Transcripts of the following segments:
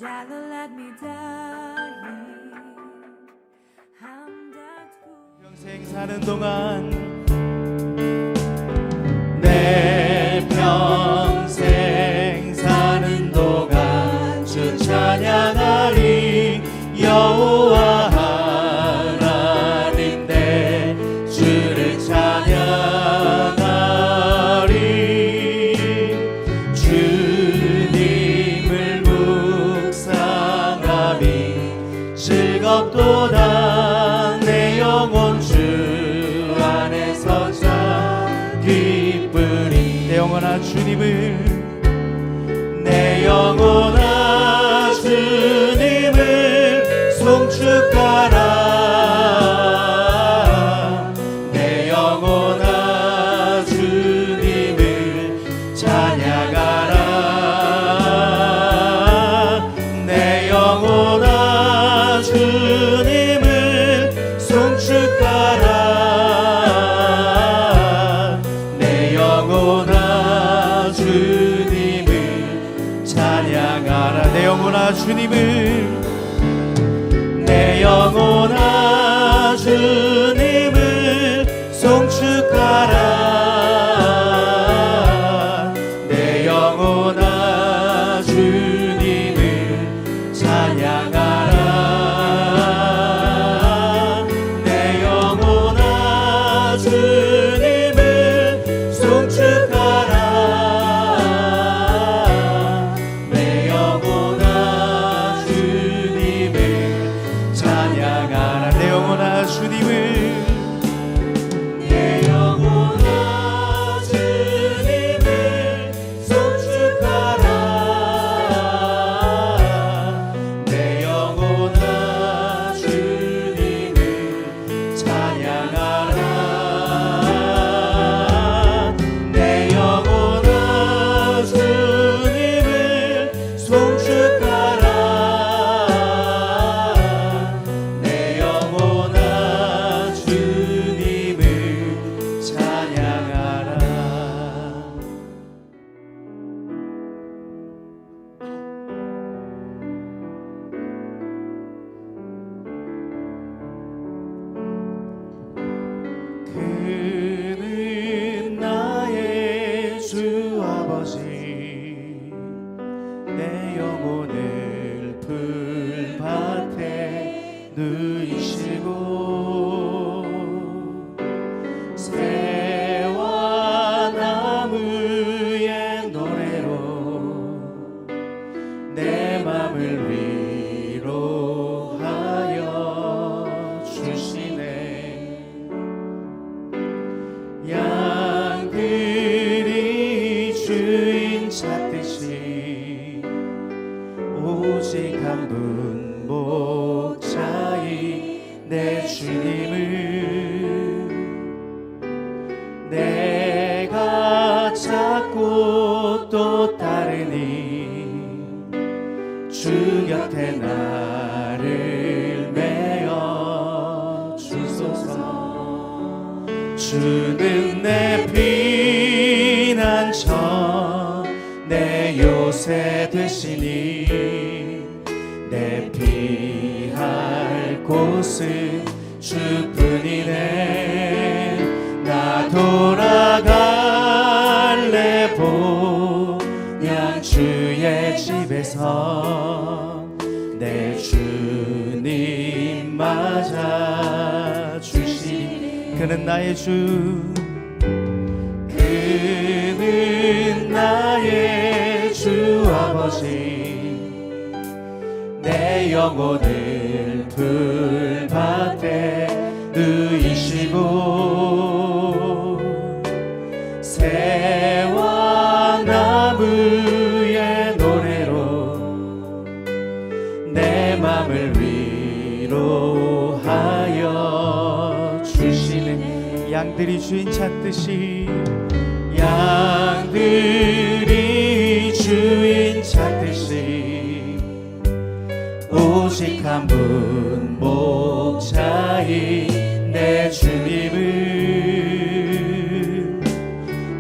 Rather let me die. I'm that fool. 평생 사는 동안 내 평생 사는 동안 주 찬양하리. 여호와 하나님 내 주를 찬양하리. 주님을 묵상함이 즐겁도다. 내 영혼 주 안에서 참 기쁘리. 내 영혼아 주님을, 내 영혼아 주님을 송축하라. 내 영혼아 주님을 찬양하라. 내 영혼아 주님을 송축하라. 내 영혼아 주님을 찬양하라. 내 영혼아 주님을, 내 영혼아 주님을 송축하라. 내 영혼아 주님을 찬양하라. 내 영혼아 주님을 송축하라. 내 영혼아 주님을 찬양하라. 내 영혼아 주님을, 내 영혼아 주님을 송축하라. 내 영혼아 주님을 찬양하라. 내 영혼아 주님을 송축하라. 내 영혼아 주님을 찬양하라. 그는 나의 주 아버지, 내 영혼을 풀밭에 누이시고 새와 나무의 노래로 내 맘을 위로하여 주시네. 양들이 주인 찾듯이 오직 한 분 목자인 내 주님을 내가 찾고 또 따르니 주 곁에 나를 메어 주소서. 주는 내 피난처 내 요새 되시니 내 피할 곳은 주뿐이네. 나 돌아갈래 본향 주의 집에서 내 주님 맞아 주시니. 그는 나의 주, 그는 나의 주 아버지, 내 영혼을 풀밭에 누이시고 새와 나무의 노래로 내 맘을 위로하여 주시네. 양들이 주인 찾듯이, 양들이 주인 찾듯이 오직 한 분 목자인 내 주님을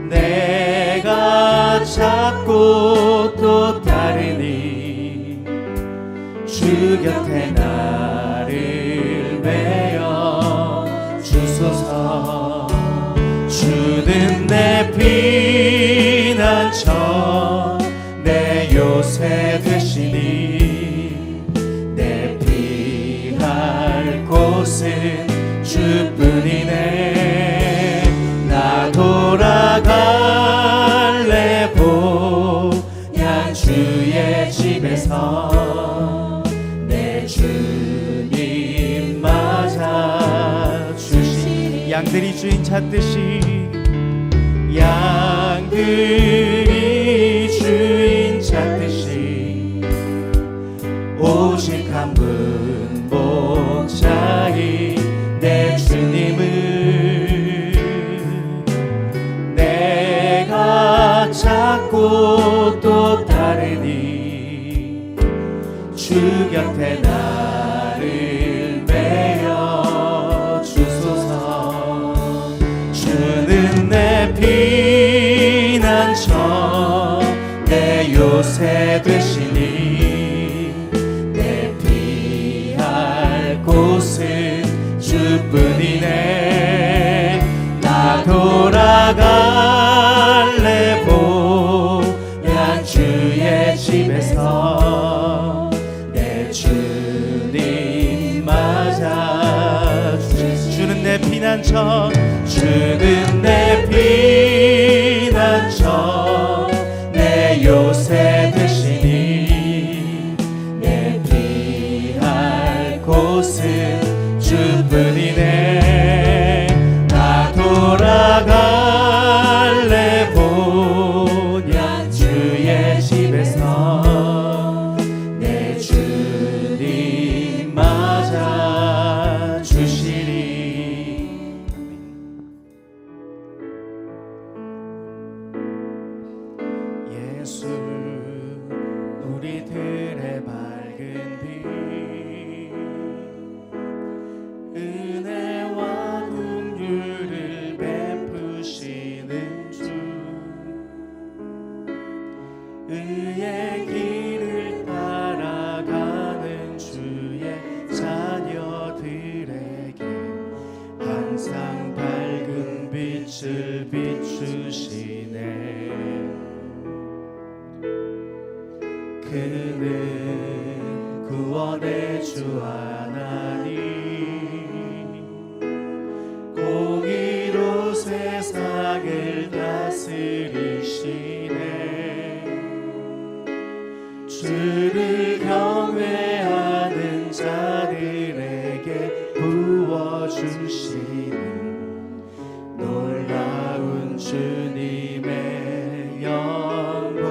내가 찾고 또 따르니 주 곁에 나를 메어 주소서. 주는 내 피난처 내 요새 되시니 내 피할 곳은 주뿐이네. 나 돌아갈래 보양 주의 집에서 내 주님 맞아 주시니. 양들이 주인 찾듯이 양들이 주인 찾듯이 오직 한 분 목자인 내 주님을 내가 찾고 또 따르니 주 곁에 나를 메어 주소서. 주는 내 피난처 내 요새 되시니 내 피할 곳은 주뿐이네. 나 돌아갈래 보양 주의 집에서 내 주님 맞아 주는 내 피난처. 주는 내 피난처 내 요새 되시니 내 피할 곳은 주뿐이네. 나 돌아갈래 보양 주의 집에서 내 주님 맞아 주시리. 예수 우리들의 밝은 빛 은혜와 긍휼을 베푸시는 주 의의 길을 따라가는 주의 자녀들에게 항상 밝은 빛을 비추시네. 그는 구원의 주 하나님 공의로 세상을 다스리시네. 주를 경외하는 자들에게 부어주시는 놀라운 주님의 영광.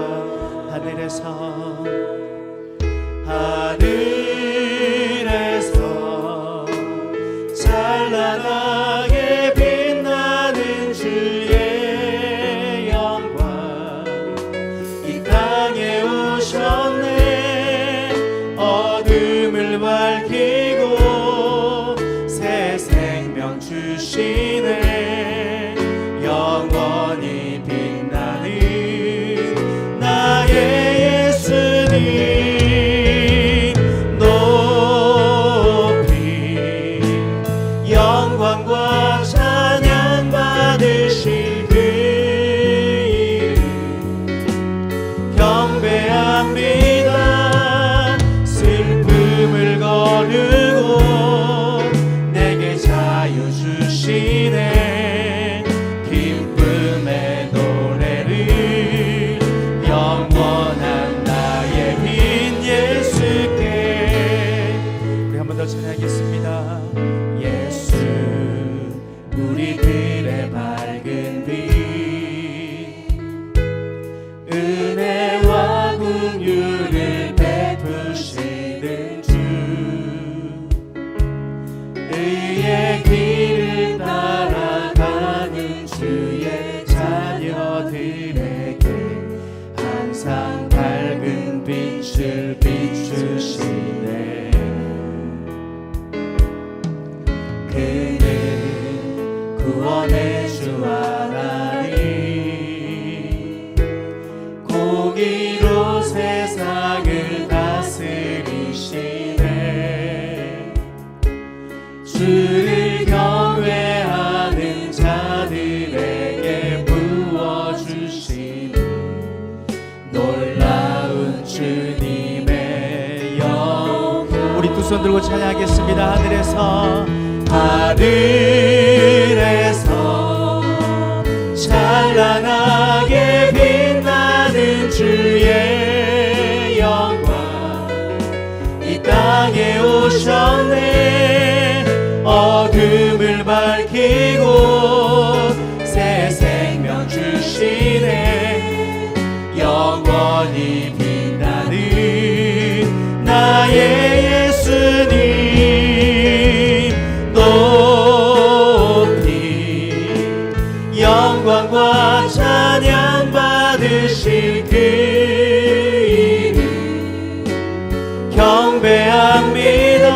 하늘에서 찬란하게 빛나는 주의 영광 이 땅에 오셨네. 어둠을 밝히고 새 생명 주시네. 영원히 빛나는 나의 예수님 높이 영광과 찬양 받으실 그 이름 경배합니다. 슬픔을 거두고 내게 자유 주시네. 기쁨의 노래를 영원한 나의 빈 예수께. 우리 한 번 더 찬양하겠습니다. 예수 우리들의 밝은 빛 은혜와 긍휼을 베푸시는 주 의의 길을 따라가는 주의 자녀들에게 항상 밝은 빛을 비추시네. 그는 구원의 주 하나님 공의로 세상을 다스리시네. 두 손 들고 찬양하겠습니다. 하늘에서 찬란하게 빛나는 주의 영광 이 땅에 오셨네. 어둠을 밝히고 새 생명 주시네. 영원히 빛나는 나의 예수님 높이 영광과 찬양 받으실 그 이름 경배합니다.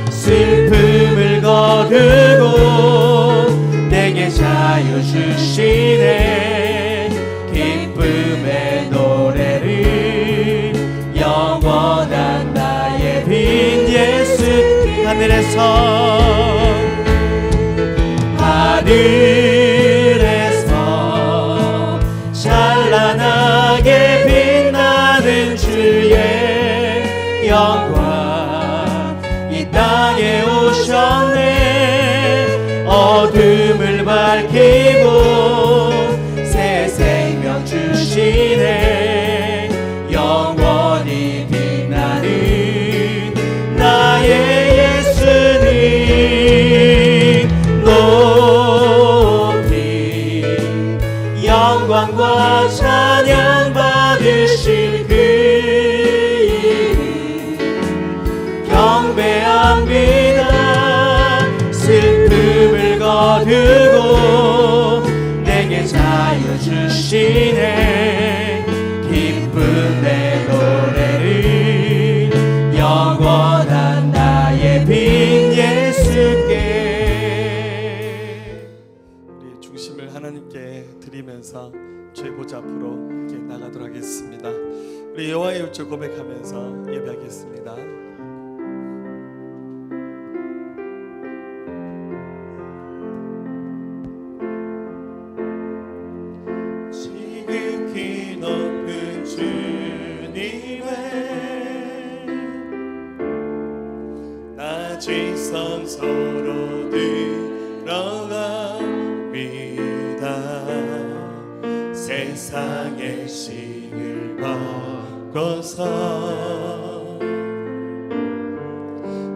슬픔을 거두고 내게 자유 주시네. 기쁨의 노래를 영원한 나의 빈 예수 하늘에서 찬란하게 빛나는 주의 영광 이 땅에 오셨네. 어둠을 밝히고 새 생명 주시네. 영원히 빛나는 나의 예수님 높이 영광과 찬양 받으실 그 이름 경배합니다. 슬픔을 거두고 내게 자유 주시네. 기쁨의 노래를 영원한 나의 빈 예수께. 우리의 중심을 하나님께 드리면서 주의 보좌 앞으로 이렇게 나가도록 하겠습니다. 우리 여호와의 일조 고백하면서 예배하겠습니다. 지극히 높은 주님의 낮은 성소로 들어갑니다. 세상의 신을 벗고서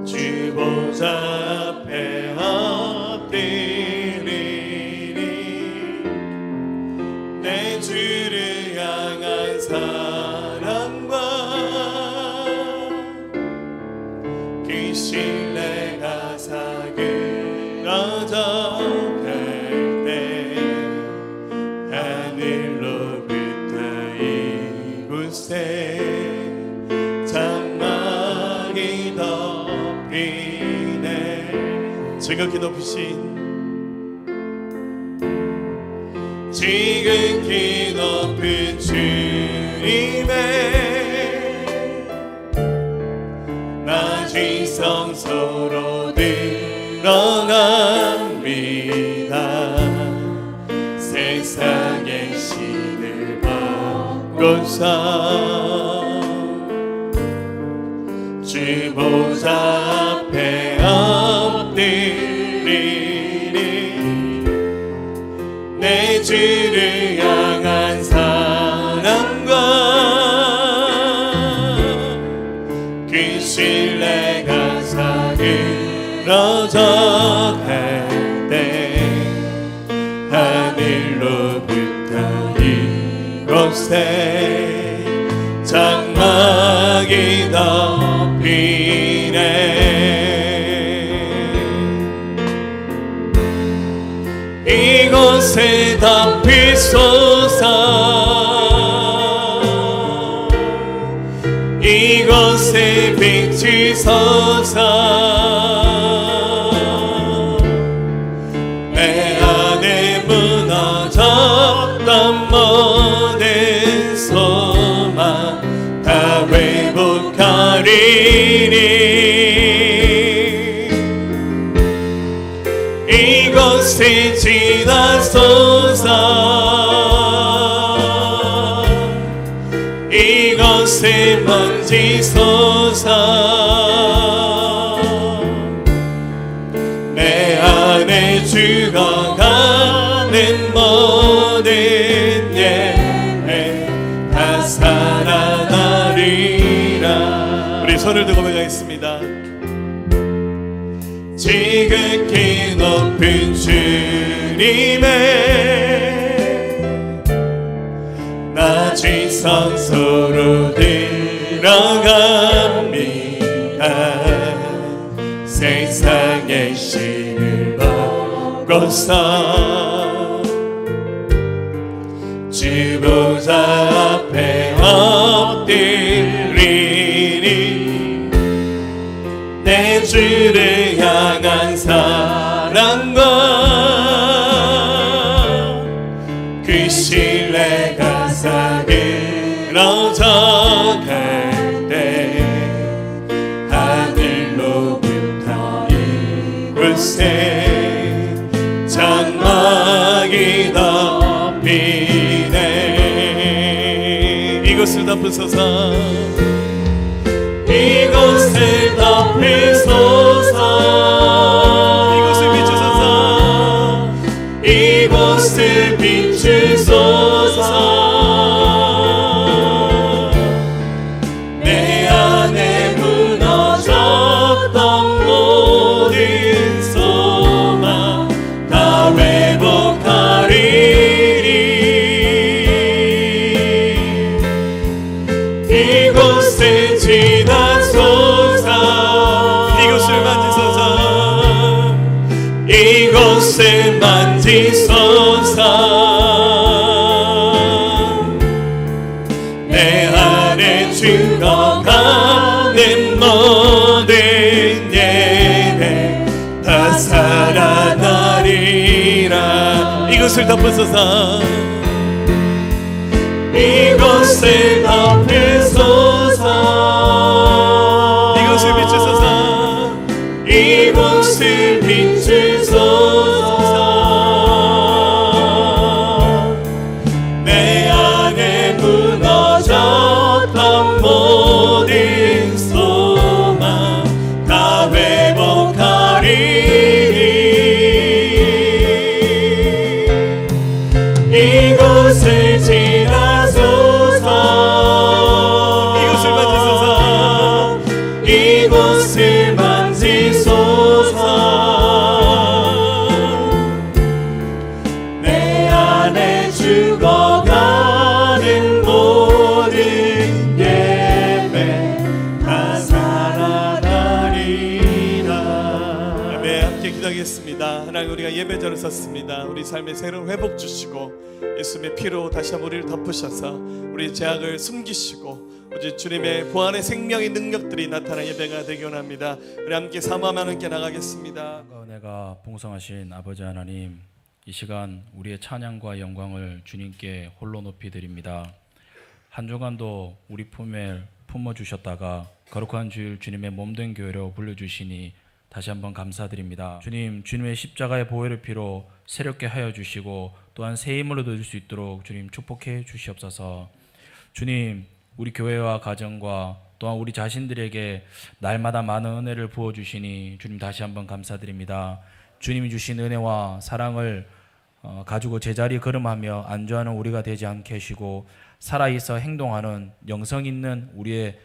주 보좌 앞에 엎드리니 내 주를 향한 사랑과 그 신뢰가 사그러져 갈 때 하늘로부터 이곳에 장막이 덮이네. 지극히 높으신 지극히 높은 주님의 낮은 성소로 들어갑니다. 세상의 신을 벗고서 주 보좌 앞에 엎드리니 내 주를 향한 사랑과 그 신뢰가 사그러져 갈 때 하늘로부터 이곳에 장막이 덮이네. 이곳에 덮이소서. 이곳에 비치소서. 내 안에 무너졌던 모든 소망 다 회복하리니 이곳에 지나소서. 이곳에 만지소서. 죽어가는 모든 예배 다 살아나리라. 우리 손을 들고 고백하겠습니다. 지극히 높은 주님의 낮은 성소로 들어갑니다. 세상의 신을 벗고서 주 보좌 앞에 엎드리니 내 주를 향한 사랑과 그 신뢰가 사그러져 갈 때 하늘로부터 이곳에 장막이 덮이네. 이것을 덮으소서. 이곳을 덮으소서. 이곳을 비추소서. 이곳을 비추소서. 내 안에 무너졌던 모든 소망 다 회복하리리. 이곳을 지나소서. 이곳을 만지소서. 이곳을 만지소서. 내 안에 죽어가는 모든 예배 다 살아나리라. 이곳을 덮으소서. 이곳을 덮으소서. 이곳을 비추소서. 이곳을 비추소서. 내 안에 무너졌던 모든 소망 다 회복하리리. 이곳을 지나소서. 이곳을 만지소서. 이곳을 만지소서. 내 안에 죽어가는 모든 예배 다 살아나리라. 네, 함께 기도하겠습니다. 하나님, 우리가 예배자로 섰습니다. 우리 삶의 새로운 회복 주시고 예수님의 피로 다시 한번 우리를 덮으셔서 우리 죄악을 숨기시고 오직 주님의 부활의 생명의 능력들이 나타나는 예배가 되기 원합니다. 우리 함께 사모하며 함께 나가겠습니다. 은혜가 풍성하신 아버지 하나님, 이 시간 우리의 찬양과 영광을 주님께 홀로 높이 드립니다. 한 주간도 우리 품에 품어주셨다가 거룩한 주일 주님의 몸된 교회로 불러주시니 다시 한번 감사드립니다. 주님, 주님의 십자가의 보혈의 피로 새롭게 하여 주시고 또한 새 힘을 얻을 수 있도록 주님 축복해 주시옵소서. 주님, 우리 교회와 가정과 또한 우리 자신들에게 날마다 많은 은혜를 부어주시니 주님 다시 한번 감사드립니다. 주님이 주신 은혜와 사랑을 가지고 제자리 걸음하며 안주하는 우리가 되지 않게 하시고 살아있어 행동하는 영성 있는 우리의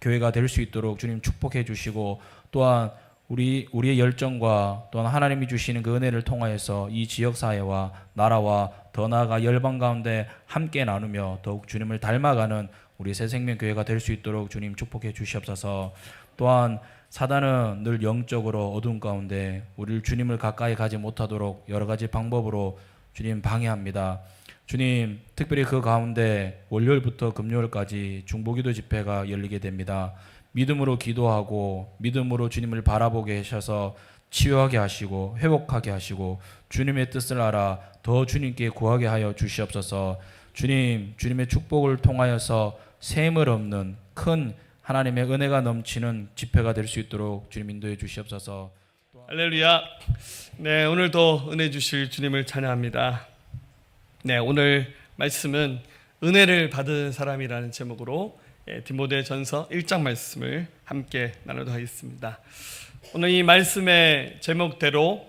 교회가 될 수 있도록 주님 축복해 주시고 또한 우리의 열정과 또한 하나님이 주시는 그 은혜를 통하여서 이 지역사회와 나라와 더 나아가 열방 가운데 함께 나누며 더욱 주님을 닮아가는 우리 새생명교회가 될 수 있도록 주님 축복해 주시옵소서. 또한 사단은 늘 영적으로 어두운 가운데 우리를 주님을 가까이 가지 못하도록 여러 가지 방법으로 주님 방해합니다. 주님, 특별히 그 가운데 월요일부터 금요일까지 중보기도 집회가 열리게 됩니다. 믿음으로 기도하고 믿음으로 주님을 바라보게 하셔서 치유하게 하시고 회복하게 하시고 주님의 뜻을 알아 더 주님께 구하게 하여 주시옵소서. 주님, 주님의 축복을 통하여서 셈을 없는 큰 하나님의 은혜가 넘치는 집회가 될 수 있도록 주님 인도해 주시옵소서. 할렐루야. 네, 오늘도 은혜 주실 주님을 찬양합니다. 네, 오늘 말씀은 은혜를 받은 사람이라는 제목으로 디모데전서 1장 말씀을 함께 나누도록 하겠습니다. 오늘 이 말씀의 제목대로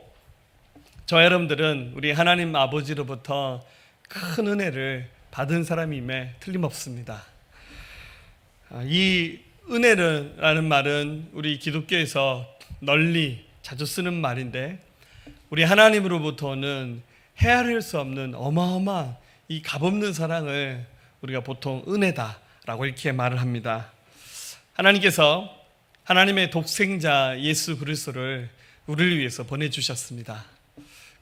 저 여러분들은 우리 하나님 아버지로부터 큰 은혜를 받은 사람임에 틀림없습니다. 이 은혜라는 말은 우리 기독교에서 널리 자주 쓰는 말인데, 우리 하나님으로부터는 헤아릴 수 없는 어마어마한 이 값없는 사랑을 우리가 보통 은혜다라고 이렇게 말을 합니다. 하나님께서 하나님의 독생자 예수 그리스도를 우리를 위해서 보내주셨습니다.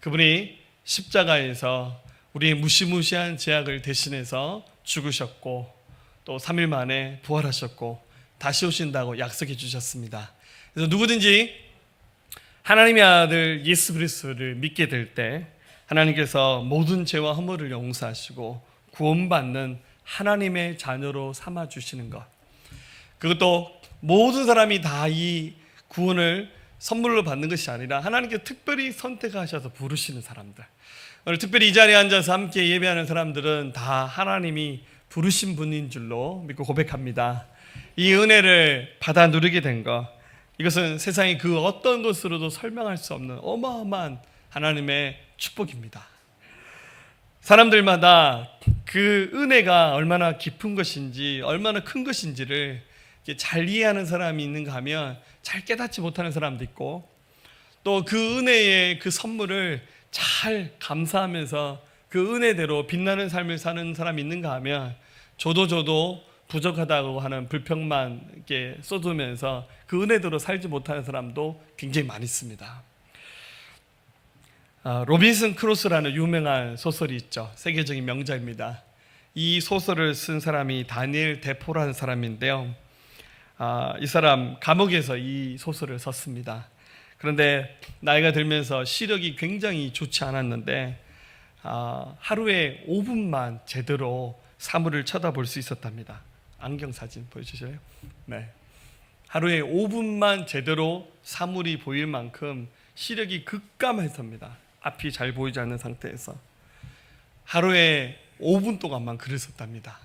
그분이 십자가에서 우리의 무시무시한 죄악을 대신해서 죽으셨고, 또 3일 만에 부활하셨고 다시 오신다고 약속해 주셨습니다. 그래서 누구든지 하나님의 아들 예수 그리스도를 믿게 될 때 하나님께서 모든 죄와 허물을 용서하시고 구원받는 하나님의 자녀로 삼아 주시는 것, 그것도 모든 사람이 다 이 구원을 선물로 받는 것이 아니라 하나님께 특별히 선택하셔서 부르시는 사람들, 오늘 특별히 이 자리에 앉아서 함께 예배하는 사람들은 다 하나님이 부르신 분인 줄로 믿고 고백합니다. 이 은혜를 받아 누리게 된 것, 이것은 세상의 그 어떤 것으로도 설명할 수 없는 어마어마한 하나님의 축복입니다. 사람들마다 그 은혜가 얼마나 깊은 것인지, 얼마나 큰 것인지를 잘 이해하는 사람이 있는가 하면 잘 깨닫지 못하는 사람도 있고, 또 그 은혜의 그 선물을 잘 감사하면서 그 은혜대로 빛나는 삶을 사는 사람이 있는가 하면 저도 부족하다고 하는 불평만 이렇게 쏟으면서 그 은혜대로 살지 못하는 사람도 굉장히 많이 있습니다. 로빈슨 크루소라는 유명한 소설이 있죠. 세계적인 명작입니다. 이 소설을 쓴 사람이 다니엘 데포라는 사람인데요. 이 사람 감옥에서 이 소설을 썼습니다. 그런데 나이가 들면서 시력이 굉장히 좋지 않았는데 하루에 5분만 제대로 사물을 쳐다볼 수 있었답니다. 안경 사진 보여주실래요? 네. 하루에 5분만 제대로 사물이 보일 만큼 시력이 급감했습니다. 앞이 잘 보이지 않는 상태에서 하루에 5분 동안만 글을 썼답니다.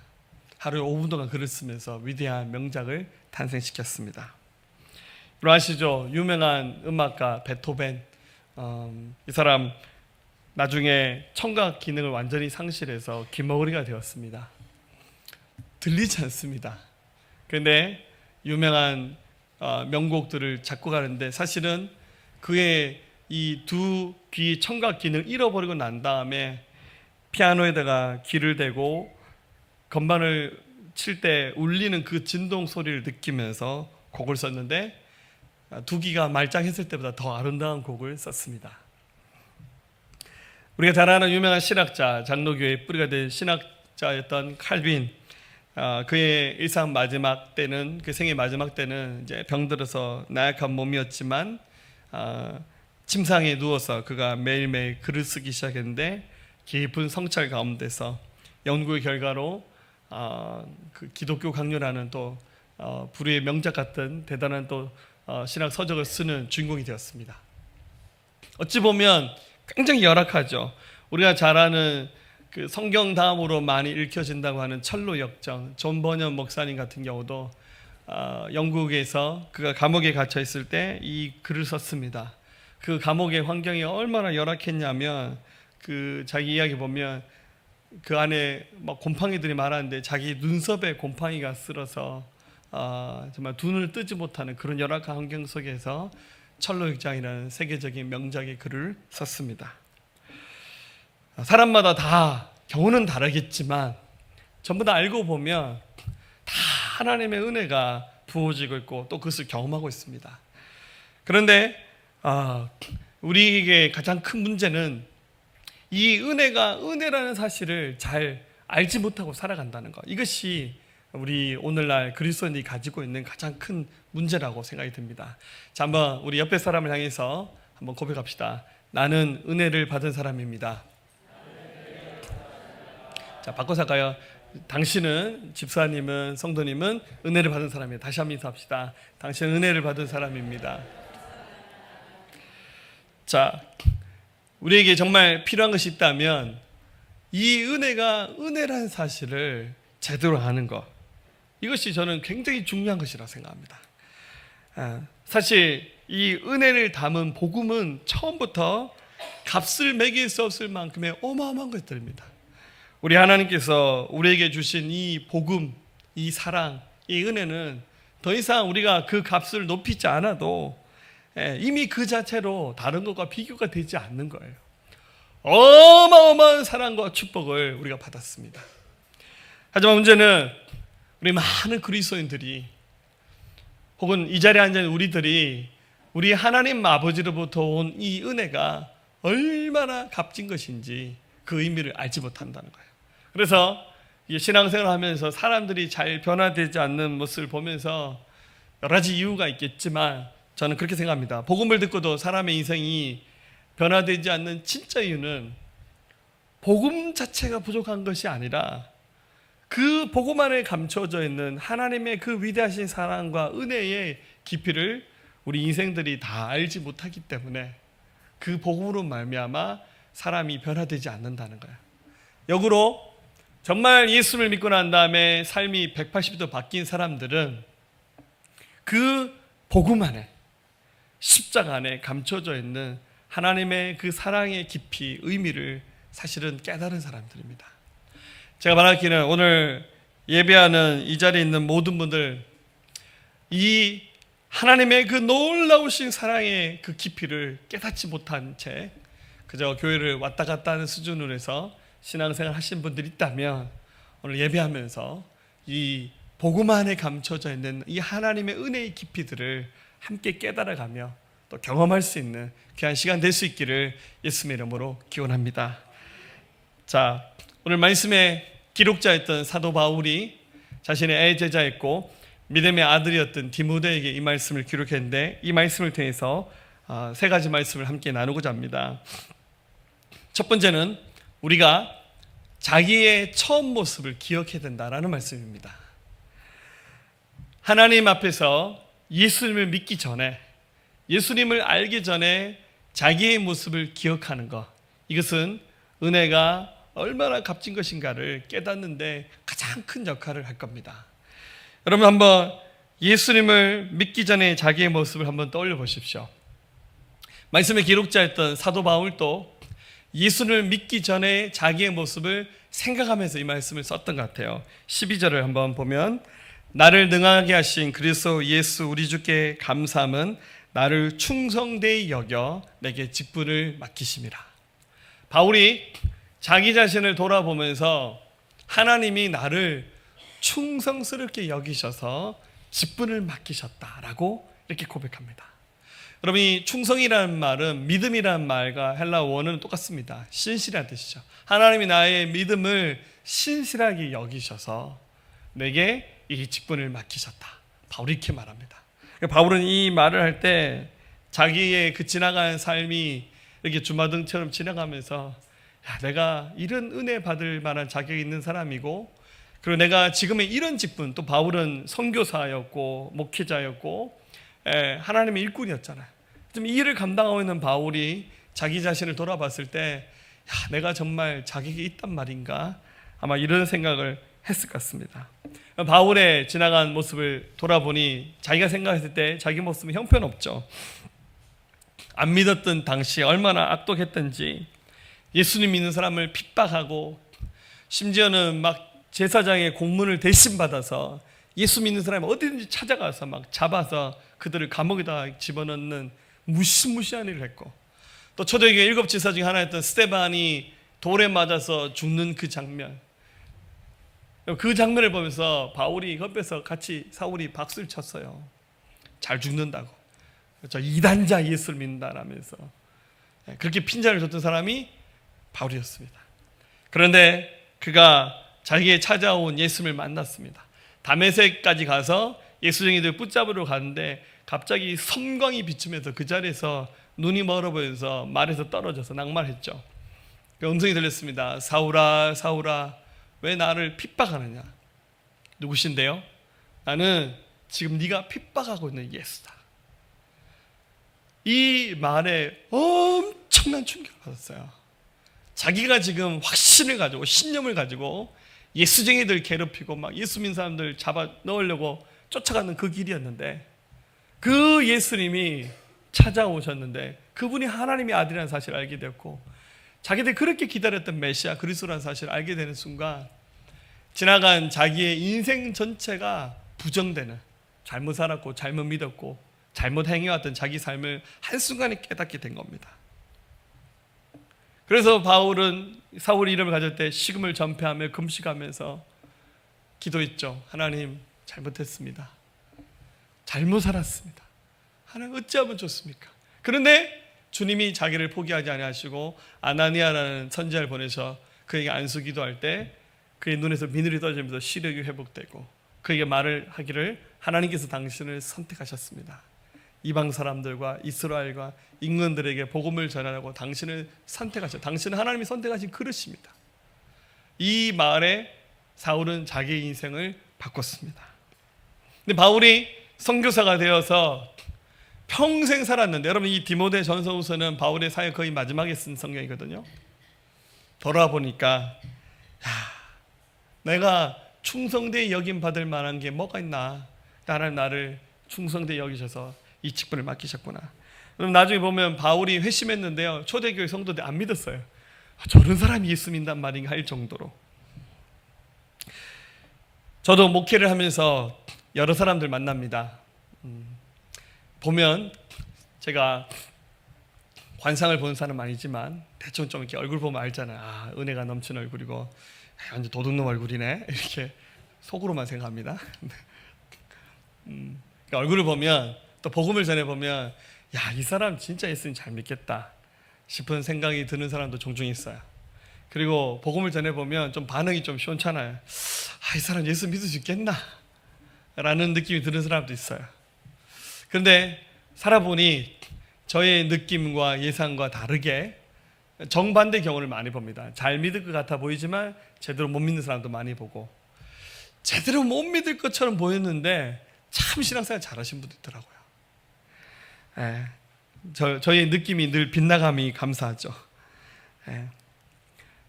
하루에 5분 동안 글을 쓰면서 위대한 명작을 탄생시켰습니다. 아시죠? 유명한 음악가 베토벤, 이 사람 나중에 청각 기능을 완전히 상실해서 귀머거리가 되었습니다. 들리지 않습니다. 그런데 유명한 명곡들을 작곡하는데 사실은 그의 이 두 귀 청각 기능을 잃어버리고 난 다음에 피아노에다가 귀를 대고 건반을 칠 때 울리는 그 진동 소리를 느끼면서 곡을 썼는데 두 귀가 말짱했을 때보다 더 아름다운 곡을 썼습니다. 우리가 잘 아는 유명한 신학자, 장로교의 뿌리가 된 신학자였던 칼빈, 그의 일상 마지막 때는, 그 생의 마지막 때는 이제 병들어서 나약한 몸이었지만 침상에 누워서 그가 매일매일 글을 쓰기 시작했는데 깊은 성찰 가운데서 연구의 결과로 그 기독교 강요라는 또 불후의 명작 같은 대단한 또 신학 서적을 쓰는 주인공이 되었습니다. 어찌 보면 굉장히 열악하죠. 우리가 잘 아는 그 성경 다음으로 많이 읽혀진다고 하는 철로 역정, 존 버년 목사님 같은 경우도 영국에서 그가 감옥에 갇혀 있을 때 이 글을 썼습니다. 그 감옥의 환경이 얼마나 열악했냐면 그 자기 이야기 보면 그 안에 막 곰팡이들이 많았는데 자기 눈썹에 곰팡이가 쓸어서 정말 눈을 뜨지 못하는 그런 열악한 환경 속에서 철로역장이라는 세계적인 명작의 글을 썼습니다. 사람마다 다 경우는 다르겠지만 전부 다 알고 보면 다 하나님의 은혜가 부어지고 있고 또 그것을 경험하고 있습니다. 그런데 우리에게 가장 큰 문제는 이 은혜가 은혜라는 사실을 잘 알지 못하고 살아간다는 것, 이것이 우리 오늘날 그리스도인이 가지고 있는 가장 큰 문제라고 생각이 듭니다. 자, 한번 우리 옆에 사람을 향해서 한번 고백합시다. 나는 은혜를 받은 사람입니다. 자, 바꿔서 할까요? 당신은, 집사님은, 성도님은 은혜를 받은 사람입니다. 다시 한번 인사합시다. 당신은 은혜를 받은 사람입니다. 자, 우리에게 정말 필요한 것이 있다면 이 은혜가 은혜라는 사실을 제대로 아는 것, 이것이 저는 굉장히 중요한 것이라고 생각합니다. 사실 이 은혜를 담은 복음은 처음부터 값을 매길 수 없을 만큼의 어마어마한 것들입니다. 우리 하나님께서 우리에게 주신 이 복음, 이 사랑, 이 은혜는 더 이상 우리가 그 값을 높이지 않아도 이미 그 자체로 다른 것과 비교가 되지 않는 거예요. 어마어마한 사랑과 축복을 우리가 받았습니다. 하지만 문제는 우리 많은 그리스도인들이 혹은 이 자리에 앉은 우리들이 우리 하나님 아버지로부터 온 이 은혜가 얼마나 값진 것인지 그 의미를 알지 못한다는 거예요. 그래서 신앙생활을 하면서 사람들이 잘 변화되지 않는 모습을 보면서 여러 가지 이유가 있겠지만 저는 그렇게 생각합니다. 복음을 듣고도 사람의 인생이 변화되지 않는 진짜 이유는 복음 자체가 부족한 것이 아니라 그 복음 안에 감춰져 있는 하나님의 그 위대하신 사랑과 은혜의 깊이를 우리 인생들이 다 알지 못하기 때문에 그 복음으로 말미암아 사람이 변화되지 않는다는 거예요. 역으로 정말 예수를 믿고 난 다음에 삶이 180도 바뀐 사람들은 그 복음 안에, 십자가 안에 감춰져 있는 하나님의 그 사랑의 깊이, 의미를 사실은 깨달은 사람들입니다. 제가 말하기는 오늘 예배하는 이 자리에 있는 모든 분들, 이 하나님의 그 놀라우신 사랑의 그 깊이를 깨닫지 못한 채 그저 교회를 왔다 갔다 하는 수준으로 해서 신앙생활 하신 분들이 있다면 오늘 예배하면서 이 복음 안에 감춰져 있는 이 하나님의 은혜의 깊이들을 함께 깨달아가며 또 경험할 수 있는 귀한 시간 될 수 있기를 예수님의 이름으로 기원합니다. 자, 오늘 말씀의 기록자였던 사도 바울이 자신의 애제자였고 믿음의 아들이었던 디모데에게 이 말씀을 기록했는데 이 말씀을 통해서 세 가지 말씀을 함께 나누고자 합니다. 첫 번째는 우리가 자기의 처음 모습을 기억해야 된다라는 말씀입니다. 하나님 앞에서 예수님을 믿기 전에, 예수님을 알기 전에 자기의 모습을 기억하는 것, 이것은 은혜가 얼마나 값진 것인가를 깨닫는데 가장 큰 역할을 할 겁니다. 여러분 한번 예수님을 믿기 전에 자기의 모습을 한번 떠올려 보십시오. 말씀의 기록자였던 사도 바울도 예수를 믿기 전에 자기의 모습을 생각하면서 이 말씀을 썼던 것 같아요. 12절을 한번 보면 나를 능하게 하신 그리스도 예수 우리 주께 감사함은 나를 충성되이 여겨 내게 직분을 맡기심이라. 바울이 자기 자신을 돌아보면서 하나님이 나를 충성스럽게 여기셔서 직분을 맡기셨다라고 이렇게 고백합니다. 여러분 이 충성이라는 말은 믿음이라는 말과 헬라어 원어는 똑같습니다. 신실한 뜻이죠. 하나님이 나의 믿음을 신실하게 여기셔서 내게 이 직분을 맡기셨다. 바울이 이렇게 말합니다. 바울은 이 말을 할 때 자기의 그 지나가는 삶이 이렇게 주마등처럼 지나가면서 야, 내가 이런 은혜 받을 만한 자격이 있는 사람이고 그리고 내가 지금의 이런 직분, 또 바울은 선교사였고 목회자였고 하나님의 일꾼이었잖아요. 좀 이 일을 감당하고 있는 바울이 자기 자신을 돌아봤을 때 야, 내가 정말 자격이 있단 말인가? 아마 이런 생각을 했을 것 같습니다. 바울의 지나간 모습을 돌아보니 자기가 생각했을 때 자기 모습은 형편없죠. 안 믿었던 당시에 얼마나 악독했던지 예수님 믿는 사람을 핍박하고 심지어는 막 제사장의 공문을 대신 받아서 예수 믿는 사람이 어디든지 찾아가서 막 잡아서 그들을 감옥에다 집어넣는 무시무시한 일을 했고 또 초대교회 7 지사 중 하나였던 스데반이 돌에 맞아서 죽는 그 장면, 그 장면을 보면서 바울이 옆에서 같이 사울이 박수를 쳤어요. 잘 죽는다고. 저 이단자 예수를 믿는다라면서 그렇게 핀잔을 줬던 사람이 바울이었습니다. 그런데 그가 자기의 찾아온 예수님을 만났습니다. 다메섹까지 가서 예수쟁이들 붙잡으러 가는데 갑자기 섬광이 비추면서 그 자리에서 눈이 멀어 보여서 말에서 떨어져서 낙마했죠. 그 음성이 들렸습니다. 사울아 사울아 왜 나를 핍박하느냐. 누구신데요? 나는 지금 네가 핍박하고 있는 예수다. 이 말에 엄청난 충격을 받았어요. 자기가 지금 확신을 가지고 신념을 가지고 예수쟁이들 괴롭히고 막 예수 믿는 사람들 잡아 넣으려고 쫓아가는 그 길이었는데 그 예수님이 찾아오셨는데 그분이 하나님의 아들이라는 사실을 알게 되었고, 자기들이 그렇게 기다렸던 메시아 그리스도라는 사실을 알게 되는 순간 지나간 자기의 인생 전체가 부정되는, 잘못 살았고 잘못 믿었고 잘못 행해왔던 자기 삶을 한순간에 깨닫게 된 겁니다. 그래서 바울은 사울이 이름을 가질 때 식음을 전폐하며 금식하면서 기도했죠. 하나님, 잘못했습니다. 잘못 살았습니다. 하나님, 어찌하면 좋습니까? 그런데 주님이 자기를 포기하지 아니하시고 아나니아라는 선지자를 보내서 그에게 안수 기도할 때 그의 눈에서 비늘이 떨어지면서 시력이 회복되고 그에게 말을 하기를 하나님께서 당신을 선택하셨습니다. 이방 사람들과 이스라엘과 임금들에게 복음을 전하라고 당신을 선택하셨. 당신은 하나님이 선택하신 그릇입니다. 이 말에 사울은 자기의 인생을 바꿨습니다. 근데 바울이 선교사가 되어서 평생 살았는데, 여러분 이 디모데 전서후서는 바울의 사역 거의 마지막에 쓴 성경이거든요. 돌아보니까 내가 충성되이 여김 받을 만한 게 뭐가 있나? 하나님 나를 충성되이 여기셔서 이 직분을 맡기셨구나. 그럼 나중에 보면 바울이 회심했는데요, 초대교회 성도들 안 믿었어요. 저런 사람이 예수 믿는단 말인가 할 정도로. 저도 목회를 하면서 여러 사람들 만납니다. 보면 제가 관상을 보는 사람은 아니지만 대충 좀 이렇게 얼굴 보면 알잖아요. 은혜가 넘치는 얼굴이고 완전 도둑놈 얼굴이네, 이렇게 속으로만 생각합니다. 그러니까 얼굴을 보면, 또 복음을 전해보면 이 사람 진짜 예수님 잘 믿겠다 싶은 생각이 드는 사람도 종종 있어요. 그리고 복음을 전해보면 좀 반응이 좀 시원찮아요. 이 사람 예수 믿을 수 있겠나? 라는 느낌이 드는 사람도 있어요. 그런데 살아보니 저의 느낌과 예상과 다르게 정반대 경우를 많이 봅니다. 잘 믿을 것 같아 보이지만 제대로 못 믿는 사람도 많이 보고, 제대로 못 믿을 것처럼 보였는데 참 신앙생활 잘하신 분도 있더라고요. 저의 느낌이 늘 빗나감이 감사하죠.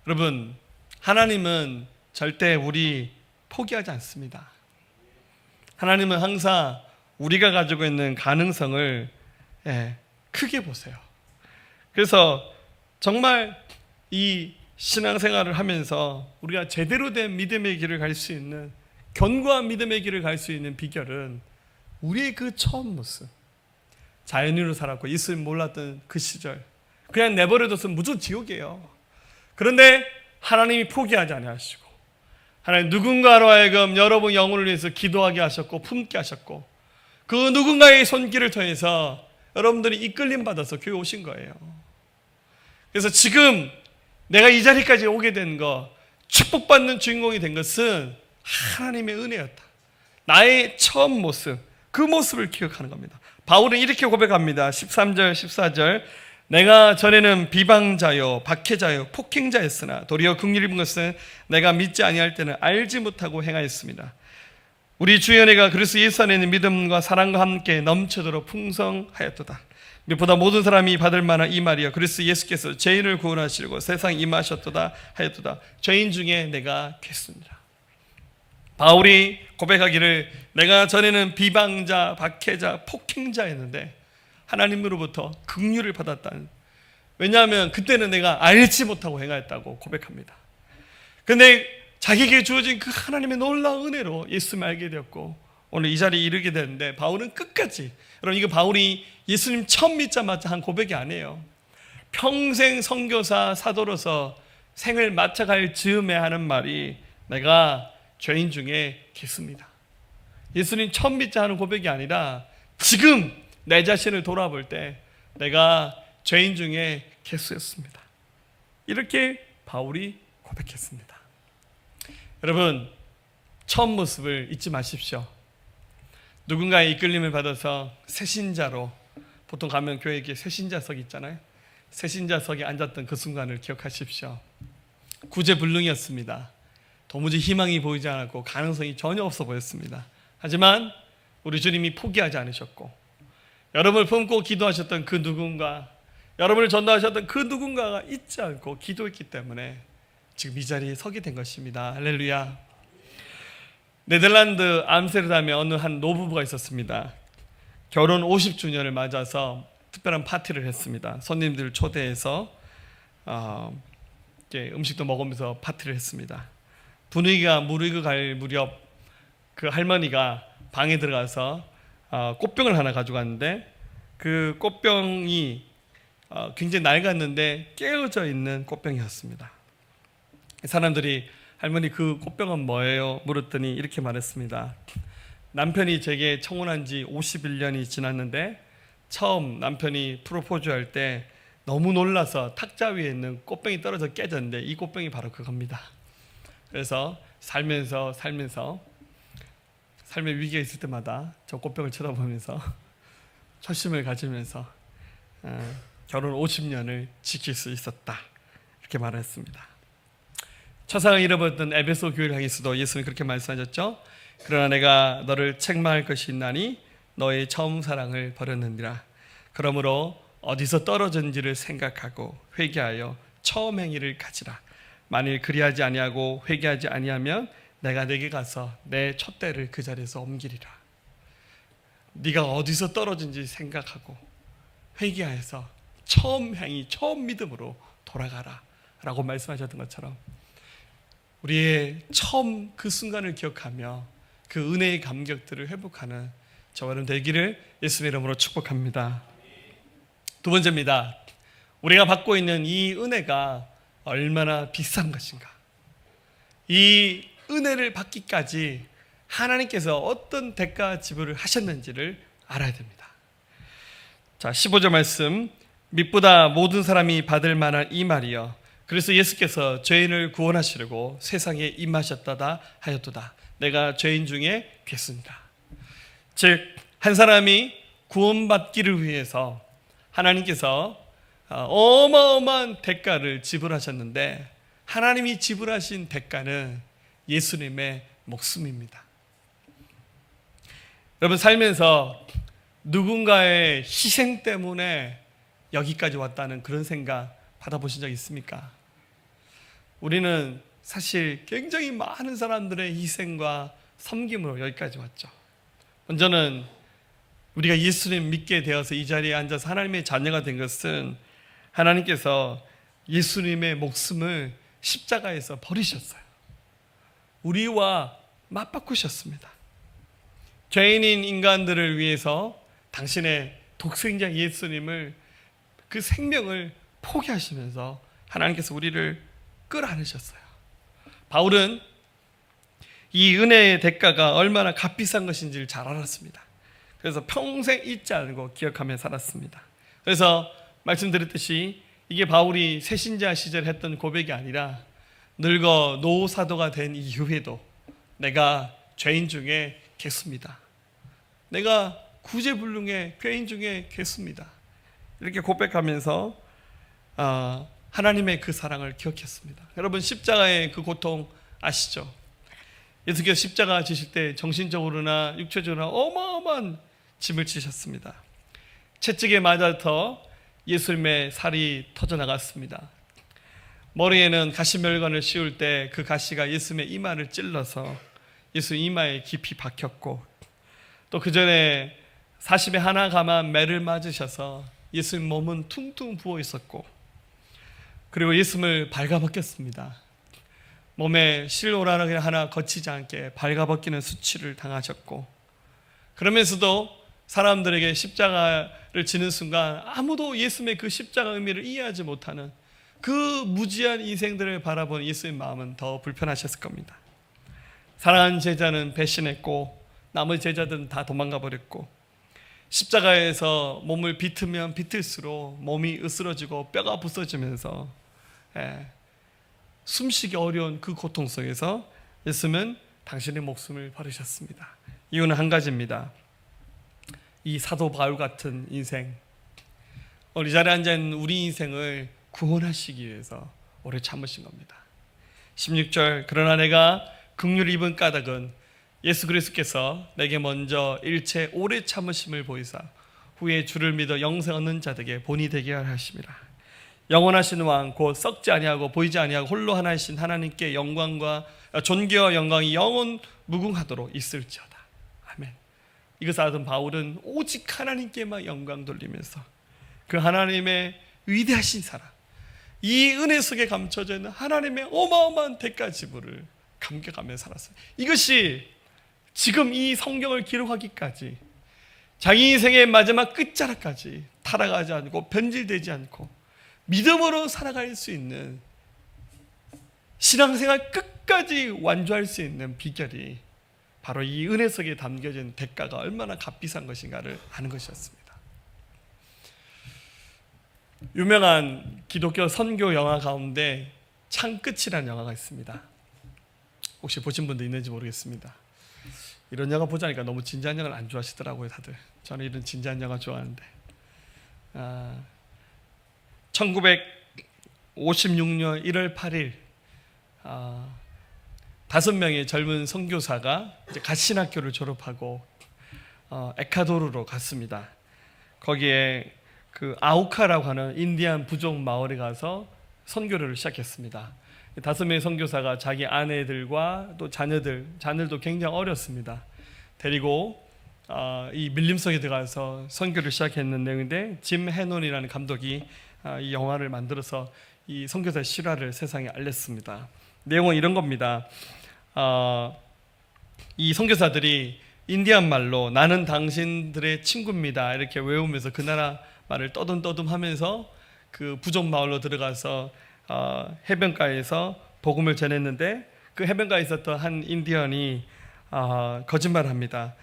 여러분, 하나님은 절대 우리 포기하지 않습니다. 하나님은 항상 우리가 가지고 있는 가능성을 크게 보세요. 그래서 정말 이 신앙생활을 하면서 우리가 제대로 된 믿음의 길을 갈 수 있는, 견고한 믿음의 길을 갈 수 있는 비결은 우리의 그 처음 모습, 자연인으로 살았고 예수님 몰랐던 그 시절, 그냥 내버려뒀으면 무조건 지옥이에요. 그런데 하나님이 포기하지 않으시고, 하나님 누군가로 하여금 여러분 영혼을 위해서 기도하게 하셨고 품게 하셨고, 그 누군가의 손길을 통해서 여러분들이 이끌림 받아서 교회 오신 거예요. 그래서 지금 내가 이 자리까지 오게 된 거, 축복받는 주인공이 된 것은 하나님의 은혜였다. 나의 처음 모습, 그 모습을 기억하는 겁니다. 바울은 이렇게 고백합니다. 13절 14절 내가 전에는 비방자요 박해자요 폭행자였으나 도리어 긍휼히 입은 것은 내가 믿지 아니할 때는 알지 못하고 행하였습니다. 우리 주 은혜가 그리스도 예수 안에 있는 믿음과 사랑과 함께 넘쳐도록 풍성하였도다. 무엇보다 모든 사람이 받을 만한 이 말이여, 그리스도 예수께서 죄인을 구원하시려고 세상에 임하셨도다 하였도다. 죄인 중에 내가 됐습니다. 바울이 고백하기를 내가 전에는 비방자, 박해자, 폭행자였는데 하나님으로부터 긍휼을 받았다는, 왜냐하면 그때는 내가 알지 못하고 행하였다고 고백합니다. 그런데 자기에게 주어진 그 하나님의 놀라운 은혜로 예수님을 알게 되었고 오늘 이 자리에 이르게 되는데, 바울은 끝까지, 여러분 이거 바울이 예수님 처음 믿자마자 한 고백이 아니에요. 평생 선교사 사도로서 생을 마쳐갈 즈음에 하는 말이 내가 죄인 중에 개수입니다. 예수님 처음 믿자 하는 고백이 아니라 지금 내 자신을 돌아볼 때 내가 죄인 중에 개수였습니다. 이렇게 바울이 고백했습니다. 여러분, 처음 모습을 잊지 마십시오. 누군가의 이끌림을 받아서 새신자로, 보통 가면 교회에 새신자석이 있잖아요. 새신자석에 앉았던 그 순간을 기억하십시오. 구제불능이었습니다. 도무지 희망이 보이지 않았고 가능성이 전혀 없어 보였습니다. 하지만 우리 주님이 포기하지 않으셨고, 여러분을 품고 기도하셨던 그 누군가, 여러분을 전도하셨던 그 누군가가 잊지 않고 기도했기 때문에 지금 이 자리에 서게 된 것입니다. 할렐루야. 네덜란드 암스테르담에 어느 한 노부부가 있었습니다. 결혼 50주년을 맞아서 특별한 파티를 했습니다. 손님들 초대해서 이렇게 음식도 먹으면서 파티를 했습니다. 분위기가 무르익어 갈 무렵 그 할머니가 방에 들어가서 꽃병을 하나 가져갔는데 그 꽃병이 굉장히 낡았는데 깨어져 있는 꽃병이었습니다. 사람들이 할머니 그 꽃병은 뭐예요? 물었더니 이렇게 말했습니다. 남편이 제게 청혼한 지 51년이 지났는데 처음 남편이 프로포즈할 때 너무 놀라서 탁자 위에 있는 꽃병이 떨어져 깨졌는데 이 꽃병이 바로 그겁니다. 그래서 살면서 삶의 위기가 있을 때마다 저 꽃병을 쳐다보면서 초심을 가지면서 결혼 50년을 지킬 수 있었다. 이렇게 말했습니다. 초상을 잃어버렸던 에베소 교회를 향해서도 예수는 그렇게 말씀하셨죠. 그러나 내가 너를 책망할 것이 있나니 너의 처음 사랑을 버렸느니라. 그러므로 어디서 떨어졌는지를 생각하고 회개하여 처음 행위를 가지라. 만일 그리하지 아니하고 회개하지 아니하면 내가 내게 가서 내 촛대를 그 자리에서 옮기리라. 네가 어디서 떨어진지 생각하고 회개하여서 처음 행위, 처음 믿음으로 돌아가라 라고 말씀하셨던 것처럼 우리의 처음 그 순간을 기억하며 그 은혜의 감격들을 회복하는 저와 여러분 되기를 예수님의 이름으로 축복합니다. 두 번째입니다. 우리가 받고 있는 이 은혜가 얼마나 비싼 것인가. 이 은혜를 받기까지 하나님께서 어떤 대가 지불을 하셨는지를 알아야 됩니다. 자, 15절 말씀. 밑보다 모든 사람이 받을 만한 이 말이여. 그래서 예수께서 죄인을 구원하시려고 세상에 임하셨다다 하였도다. 내가 죄인 중에 괴수니라. 즉 한 사람이 구원받기를 위해서 하나님께서 어마어마한 대가를 지불하셨는데 하나님이 지불하신 대가는 예수님의 목숨입니다. 여러분 살면서 누군가의 희생 때문에 여기까지 왔다는 그런 생각 받아보신 적 있습니까? 우리는 사실 굉장히 많은 사람들의 희생과 섬김으로 여기까지 왔죠. 먼저는 우리가 예수님 믿게 되어서 이 자리에 앉아서 하나님의 자녀가 된 것은 하나님께서 예수님의 목숨을 십자가에서 버리셨어요. 우리와 맞바꾸셨습니다. 죄인인 인간들을 위해서 당신의 독생자 예수님을 그 생명을 포기하시면서 하나님께서 우리를 끌어안으셨어요. 바울은 이 은혜의 대가가 얼마나 값비싼 것인지를 잘 알았습니다. 그래서 평생 잊지 않고 기억하며 살았습니다. 그래서 말씀드렸듯이 이게 바울이 새신자 시절 했던 고백이 아니라 늙어 노 사도가 된 이후에도 내가 죄인 중에 괴수입니다. 내가 구제불능의 죄인 중에 괴수입니다. 이렇게 고백하면서 하나님의 그 사랑을 기억했습니다. 여러분 십자가의 그 고통 아시죠? 예수께서 십자가 지실 때 정신적으로나 육체적으로나 어마어마한 짐을 지셨습니다. 채찍에 맞아서 예수님의 살이 터져나갔습니다. 머리에는 가시멸관을 씌울 때 그 가시가 예수님의 이마를 찔러서 예수 이마에 깊이 박혔고 또 그 전에 40에 하나 감한 매를 맞으셔서 예수님 몸은 퉁퉁 부어 있었고 그리고 예수님을 발가벗겼습니다. 몸에 실오라기 하나 거치지 않게 발가벗기는 수치를 당하셨고 그러면서도 사람들에게 십자가를 지는 순간 아무도 예수님의 그 십자가 의미를 이해하지 못하는 그 무지한 인생들을 바라본 예수님의 마음은 더 불편하셨을 겁니다. 사랑하는 제자는 배신했고 나머지 제자들은 다 도망가 버렸고 십자가에서 몸을 비트면 비틀수록 몸이 으스러지고 뼈가 부서지면서 숨쉬기 어려운 그 고통 속에서 예수님은 당신의 목숨을 버리셨습니다. 이유는 한 가지입니다. 이 사도 바울 같은 인생, 이 자리에 앉아있는 우리 인생을 구원하시기 위해서 오래 참으신 겁니다. 16절 그러나 내가 긍휼을 입은 까닭은 예수 그리스도께서 내게 먼저 일체 오래 참으심을 보이사 후에 주를 믿어 영생 얻는 자들에게 본이 되게 하심이라. 영원하신 왕 곧 썩지 아니하고 보이지 아니하고 홀로 하나이신 하나님께 영광과 존귀와 영광이 영원 무궁하도록 있을지어다. 아멘. 이것을 알던 바울은 오직 하나님께만 영광 돌리면서 그 하나님의 위대하신 사랑, 이 은혜 속에 감춰져 있는 하나님의 어마어마한 대가 지불을 감격하며 살았어요. 이것이 지금 이 성경을 기록하기까지 자기 인생의 마지막 끝자락까지 타락하지 않고 변질되지 않고 믿음으로 살아갈 수 있는, 신앙생활 끝까지 완주할 수 있는 비결이 바로 이 은혜 속에 담겨진 대가가 얼마나 값비싼 것인가를 아는 것이었습니다. 유명한 기독교 선교 영화 가운데 창끝이라는 영화가 있습니다. 혹시 보신 분도 있는지 모르겠습니다. 이런 영화 보자니까 너무 진지한 영화를 안 좋아하시더라고요, 다들. 저는 이런 진지한 영화 좋아하는데. 1956년 1월 8일 5명의 젊은 선교사가 갓신학교를 졸업하고 에콰도르로 갔습니다. 거기에 그 아우카라고 하는 인디안 부족 마을에 가서 선교를 시작했습니다. 5명의 선교사가 자기 아내들과 또 자녀들도 굉장히 어렸습니다. 데리고 이 밀림 속에 들어가서 선교를 시작했는 내용인데, 짐 해논이라는 감독이 이 영화를 만들어서 이 선교사의 실화를 세상에 알렸습니다. 내용은 이런 겁니다. 이 선교사들이 인디안 말로 나는 당신들의 친구입니다 이렇게 외우면서 그 나라 말을 떠듬떠듬하면서 그 부족 마을로 들어가서 해변가에서 복음을 전했는데, 그 해변가에 있었던 한 인디언이 거짓말합니다.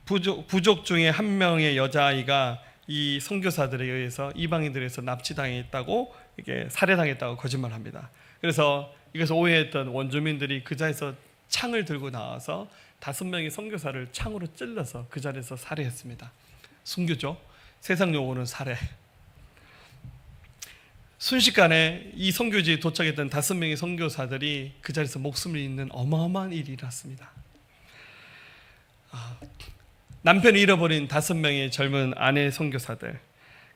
부족 중에 한 명의 여자아이가 이 선교사들에 의해서 이방인들에서 납치당했다고, 이게 살해당했다고 거짓말합니다. 그래서 이것을 오해했던 원주민들이 그 자리에서 창을 들고 나와서 5명의 선교사를 창으로 찔러서 그 자리에서 살해했습니다. 순교죠. 세상 용어는 살해. 순식간에 이 선교지에 도착했던 5명의 선교사들이 그 자리에서 목숨을 잃는 어마어마한 일이 일어났습니다. 남편을 잃어버린 5명의 젊은 아내 선교사들,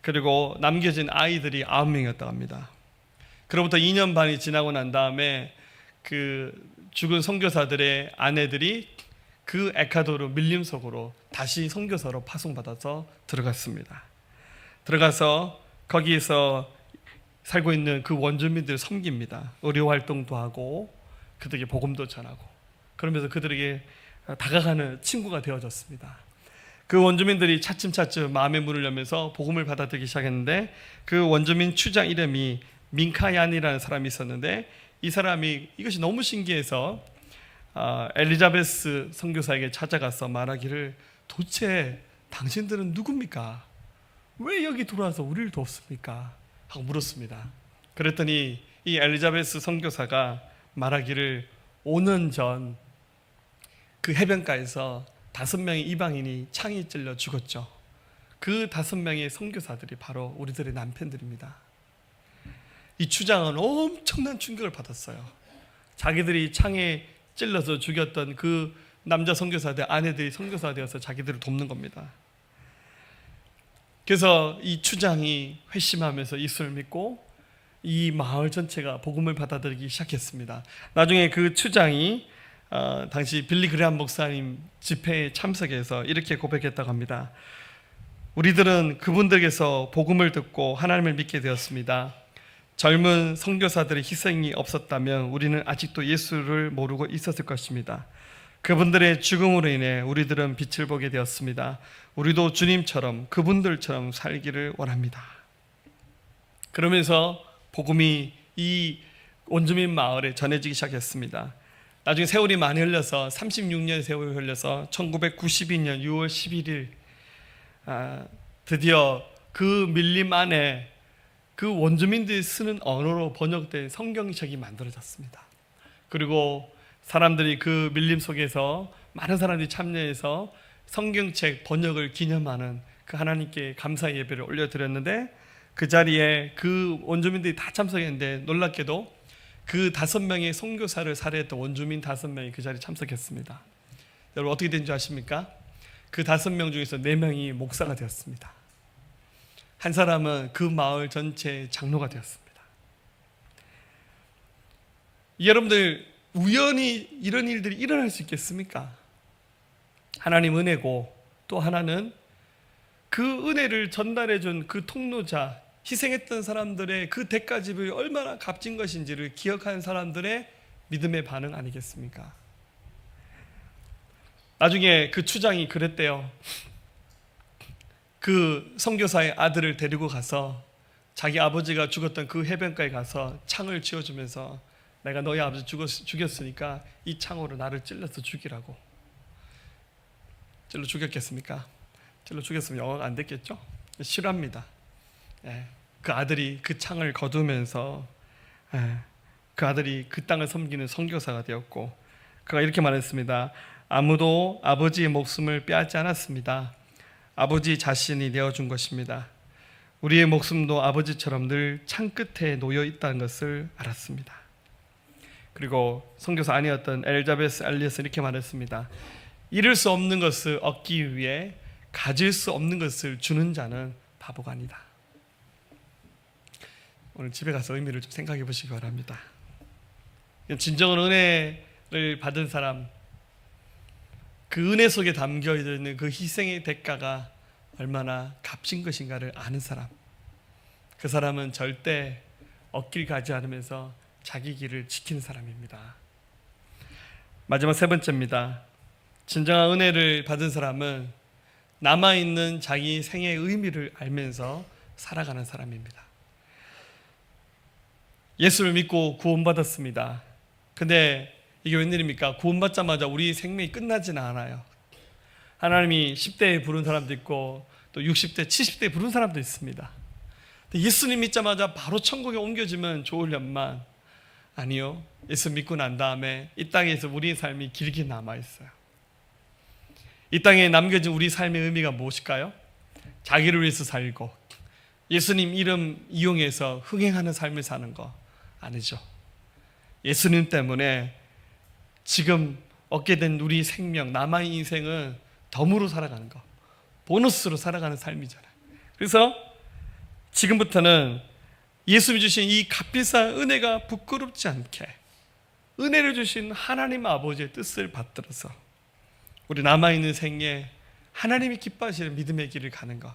그리고 남겨진 아이들이 9명이었다고 합니다. 그로부터 2년 반이 지나고 난 다음에 그 죽은 선교사들의 아내들이 그 에콰도르 밀림 속으로 다시 선교사로 파송받아서 들어갔습니다. 들어가서 거기에서 살고 있는 그 원주민들을 섬깁니다. 의료 활동도 하고 그들에게 복음도 전하고, 그러면서 그들에게 다가가는 친구가 되어졌습니다. 그 원주민들이 차츰차츰 마음의 문을 열면서 복음을 받아들이기 시작했는데, 그 원주민 추장 이름이 민카얀이라는 사람이 있었는데, 이 사람이 이것이 너무 신기해서 엘리자베스 선교사에게 찾아가서 말하기를, 도대체 당신들은 누굽니까? 왜 여기 들어와서 우리를 돕습니까? 하고 물었습니다. 그랬더니 이 엘리자베스 선교사가 말하기를, 5년 전 그 해변가에서 5명의 이방인이 창에 찔려 죽었죠. 그 5명의 선교사들이 바로 우리들의 남편들입니다. 이 추장은 엄청난 충격을 받았어요. 자기들이 창에 찔러서 죽였던 그 남자 선교사들 아내들이 선교사가 되어서 자기들을 돕는 겁니다. 그래서 이 추장이 회심하면서 예수를 믿고 이 마을 전체가 복음을 받아들이기 시작했습니다. 나중에 그 추장이 당시 빌리 그레함 목사님 집회에 참석해서 이렇게 고백했다고 합니다. 우리들은 그분들께서 복음을 듣고 하나님을 믿게 되었습니다. 젊은 선교사들의 희생이 없었다면 우리는 아직도 예수를 모르고 있었을 것입니다. 그분들의 죽음으로 인해 우리들은 빛을 보게 되었습니다. 우리도 주님처럼 그분들처럼 살기를 원합니다. 그러면서 복음이 이 원주민 마을에 전해지기 시작했습니다. 나중에 세월이 많이 흘러서 36년 세월이 흘러서 1992년 6월 11일 드디어 그 밀림 안에 그 원주민들이 쓰는 언어로 번역된 성경책이 만들어졌습니다. 그리고 사람들이 그 밀림 속에서 많은 사람들이 참여해서 성경책 번역을 기념하는 그 하나님께 감사 예배를 올려드렸는데, 그 자리에 그 원주민들이 다 참석했는데 놀랍게도 그 5명의 선교사를 살해했던 원주민 5명이 그 자리에 참석했습니다. 여러분 어떻게 된 줄 아십니까? 그 5명 중에서 4명이 목사가 되었습니다. 한 사람은 그 마을 전체의 장로가 되었습니다. 여러분들 우연히 이런 일들이 일어날 수 있겠습니까? 하나님 은혜고, 또 하나는 그 은혜를 전달해준 그 통로자, 희생했던 사람들의 그 대가집이 얼마나 값진 것인지를 기억하는 사람들의 믿음의 반응 아니겠습니까? 나중에 그 추장이 그랬대요. 그 선교사의 아들을 데리고 가서 자기 아버지가 죽었던 그 해변가에 가서 창을 쥐어주면서 내가 너희 아버지 죽였으니까 이 창으로 나를 찔러서 죽이라고. 찔러 죽였겠습니까? 찔러 죽였으면 영화가 안 됐겠죠? 싫어합니다. 그 아들이 그 창을 거두면서 그 아들이 그 땅을 섬기는 선교사가 되었고, 그가 이렇게 말했습니다. 아무도 아버지의 목숨을 빼앗지 않았습니다. 아버지 자신이 내어준 것입니다. 우리의 목숨도 아버지처럼 늘 창끝에 놓여 있다는 것을 알았습니다. 그리고 선교사 아니었던 엘자베스 알리엇은 이렇게 말했습니다. 잃을 수 없는 것을 얻기 위해 가질 수 없는 것을 주는 자는 바보가 아니다. 오늘 집에 가서 의미를 좀 생각해 보시기 바랍니다. 진정한 은혜를 받은 사람, 그 은혜 속에 담겨 있는 그 희생의 대가가 얼마나 값진 것인가를 아는 사람, 그 사람은 절대 얻길 가지 않으면서 자기 길을 지키는 사람입니다. 마지막 세 번째입니다. 진정한 은혜를 받은 사람은 남아있는 자기 생의 의미를 알면서 살아가는 사람입니다. 예수를 믿고 구원받았습니다. 근데 이게 웬일입니까? 구원받자마자 우리 생명이 끝나지는 않아요. 하나님이 10대에 부른 사람도 있고 또 60대, 70대에 부른 사람도 있습니다. 예수님 믿자마자 바로 천국에 옮겨지면 좋으련만, 아니요. 예수 믿고 난 다음에 이 땅에서 우리의 삶이 길게 남아있어요. 이 땅에 남겨진 우리 삶의 의미가 무엇일까요? 자기를 위해서 살고 예수님 이름 이용해서 흥행하는 삶을 사는 거 아니죠. 예수님 때문에 지금 얻게 된 우리 생명, 남아있는 인생은 덤으로 살아가는 거, 보너스로 살아가는 삶이잖아요. 그래서 지금부터는 예수님이 주신 이 값비싼 은혜가 부끄럽지 않게 은혜를 주신 하나님 아버지의 뜻을 받들어서 우리 남아있는 생에 하나님이 기뻐하시는 믿음의 길을 가는 것,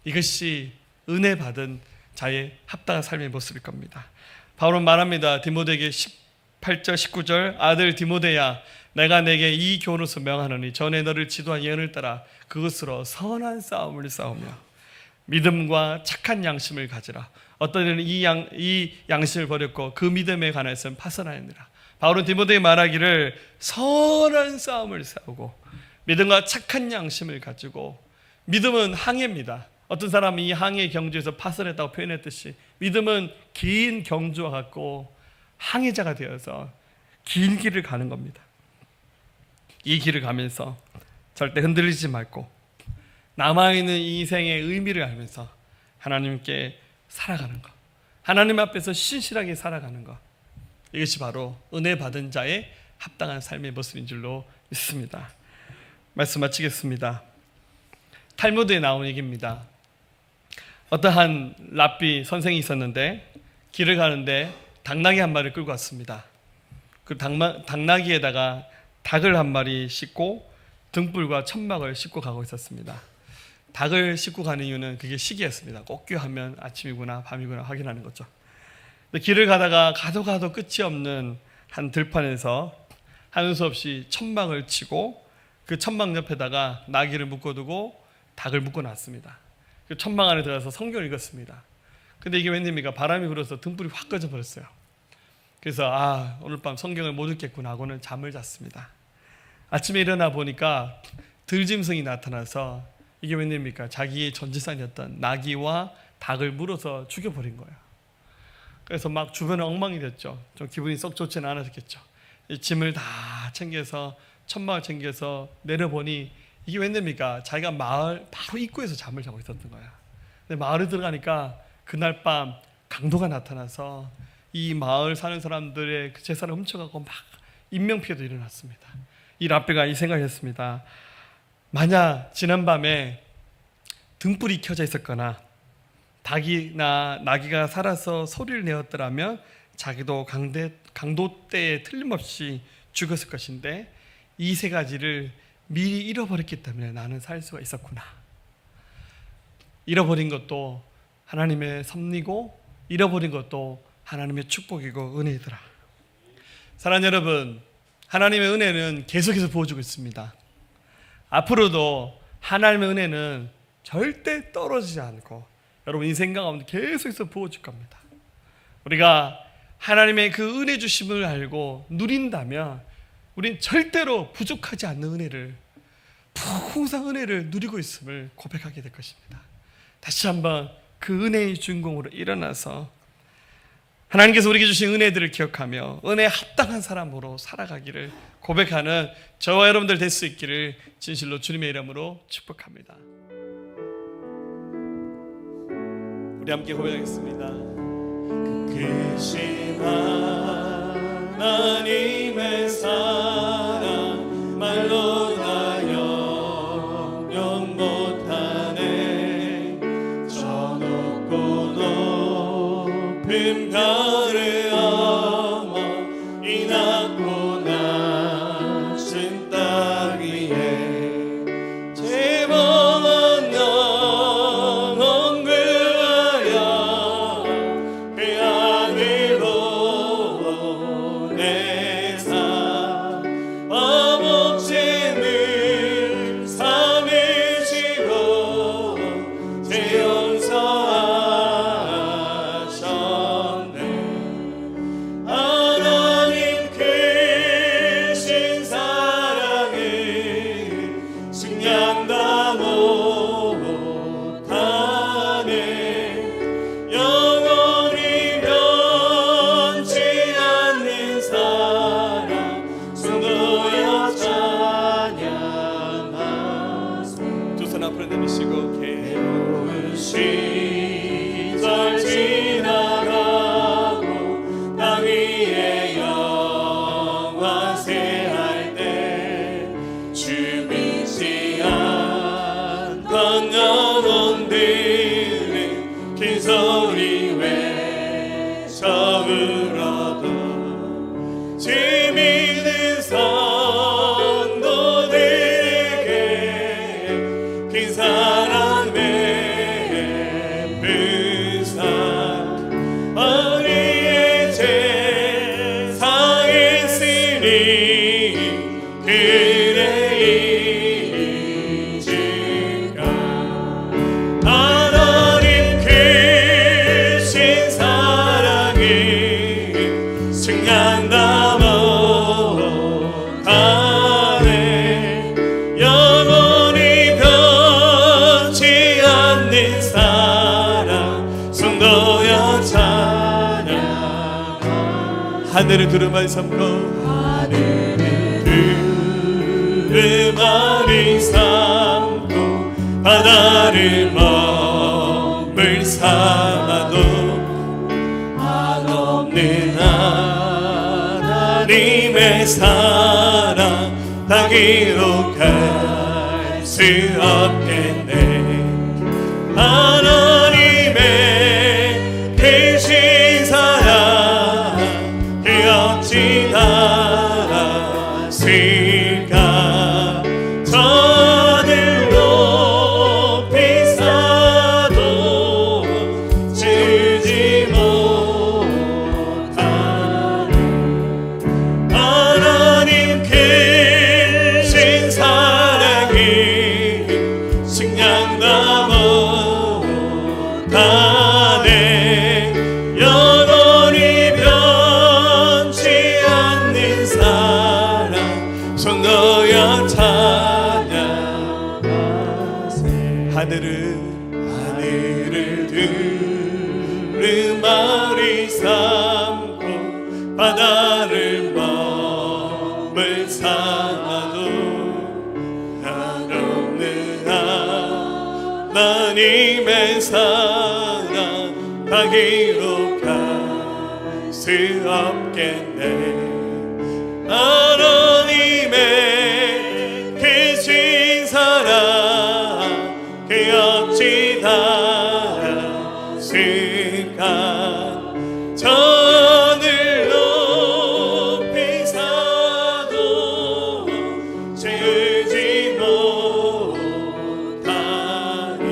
이것이 은혜 받은 자의 합당한 삶의 모습일 겁니다. 바울은 말합니다. 디모데에게 18절 19절 아들 디모데야, 내가 내게 이 교훈으로서 명하노니 전에 너를 지도한 예언을 따라 그것으로 선한 싸움을 싸우며 믿음과 착한 양심을 가지라. 어떤 이는 이 양심을 버렸고 그 믿음에 관해서는 파선하였느라. 바울은 디모데에 말하기를 선한 싸움을 싸우고 믿음과 착한 양심을 가지고, 믿음은 항해입니다. 어떤 사람이 이 항해 경주에서 파선했다고 표현했듯이 믿음은 긴 경주와 같고 항해자가 되어서 긴 길을 가는 겁니다. 이 길을 가면서 절대 흔들리지 말고 남아있는 이 인생의 의미를 알면서 하나님께 살아가는 것, 하나님 앞에서 신실하게 살아가는 것, 이것이 바로 은혜 받은 자의 합당한 삶의 모습인 줄로 믿습니다. 말씀 마치겠습니다. 탈무드에 나온 얘기입니다. 어떠한 랍비 선생이 있었는데 길을 가는데 당나귀 한 마리를 끌고 왔습니다. 그 당나귀에다가 닭을 한 마리 싣고 등불과 천막을 싣고 가고 있었습니다. 닭을 싣고 가는 이유는 그게 시기였습니다. 꼭귀하면 아침이구나 밤이구나 확인하는 거죠. 근데 길을 가다가 가도 끝이 없는 한 들판에서 하는 수 없이 천막을 치고 그 천막 옆에다가 나귀를 묶어두고 닭을 묶어놨습니다. 그 천막 안에 들어가서 성경을 읽었습니다. 근데 이게 웬일입니까? 바람이 불어서 등불이 확 꺼져버렸어요. 그래서 오늘 밤 성경을 못 읽겠구나 하고는 잠을 잤습니다. 아침에 일어나 보니까 들짐승이 나타나서 이게 웬일입니까? 자기의 전재산이었던 나귀와 닭을 물어서 죽여버린 거예요. 그래서 막 주변에 엉망이 됐죠. 좀 기분이 썩 좋지는 않았겠죠. 짐을 다 챙겨서 천막을 챙겨서 내려보니 이게 웬일입니까? 자기가 마을 바로 입구에서 잠을 자고 있었던 거야. 근데 마을에 들어가니까 그날 밤 강도가 나타나서 이 마을 사는 사람들의 그 재산을 훔쳐가고 막 인명피해도 일어났습니다. 이 랍비가 이 생각을 했습니다. 만약 지난밤에 등불이 켜져 있었거나 닭이나 나귀가 살아서 소리를 내었더라면 자기도 강도 때에 틀림없이 죽었을 것인데 이 세 가지를 미리 잃어버렸기 때문에 나는 살 수가 있었구나. 잃어버린 것도 하나님의 섭리고 잃어버린 것도 하나님의 축복이고 은혜이더라. 사랑하는 여러분, 하나님의 은혜는 계속해서 부어주고 있습니다. 앞으로도 하나님의 은혜는 절대 떨어지지 않고 여러분 인생 가운데 계속해서 부어줄 겁니다. 우리가 하나님의 그 은혜 주심을 알고 누린다면 우린 절대로 부족하지 않는 은혜를, 풍성한 은혜를 누리고 있음을 고백하게 될 것입니다. 다시 한번 그 은혜의 주인공으로 일어나서 하나님께서 우리에게 주신 은혜들을 기억하며 은혜에 합당한 사람으로 살아가기를 고백하는 저와 여러분들 될 수 있기를 진실로 주님의 이름으로 축복합니다. 우리 함께 고백하겠습니다. 크신 하나님의 사랑 말로 다 영영 못하네. 저 높고 높은 가르어머 이 낮고 낮은 땅 위에 제범한 영혼 구하여 그 아들로 내사 어복짐을 삼으시고 제 용서하셨네. 하나님 크신 사랑을 측량다 못하네. 영원히 변치 않는 사랑 성도여 찬양하세. 두 손 앞으로 내미시고 괴로운 시절 지나가고 땅 위에 영화세할 때 주 믿지 않던 영혼들은 긴 소리 외쳐 울어도 주 믿는 성도들에게 긴 사랑 베푸사 우리의 제사의 쓰니 그래 잊을까. 하나님 크신 사랑을 측량다 못하네. 영원히 변치 않는 사랑 성도여 찬양. 하늘을 두루마리 삼고 두루마리 삼고 바다를 먹물 삼아도 한없는 하나님의 사랑 다 기록할 수 없겠네. 하나님의 크신 사랑 그 어찌 달았을까. 저들 높이 사도 주지 못하네. 하나님 크신 사랑을 측량다 못하네. 영원히 변치 않는 사랑 성도여 찬양하세. 하늘을 두루마리 삼고 바다를 먹물 삼아도 한없는 하나님의 사랑 다 기록할 수 없겠네. 하나님의 크신 사랑 그 어찌 달았을까. 전을 높이 사도 채우지 못하니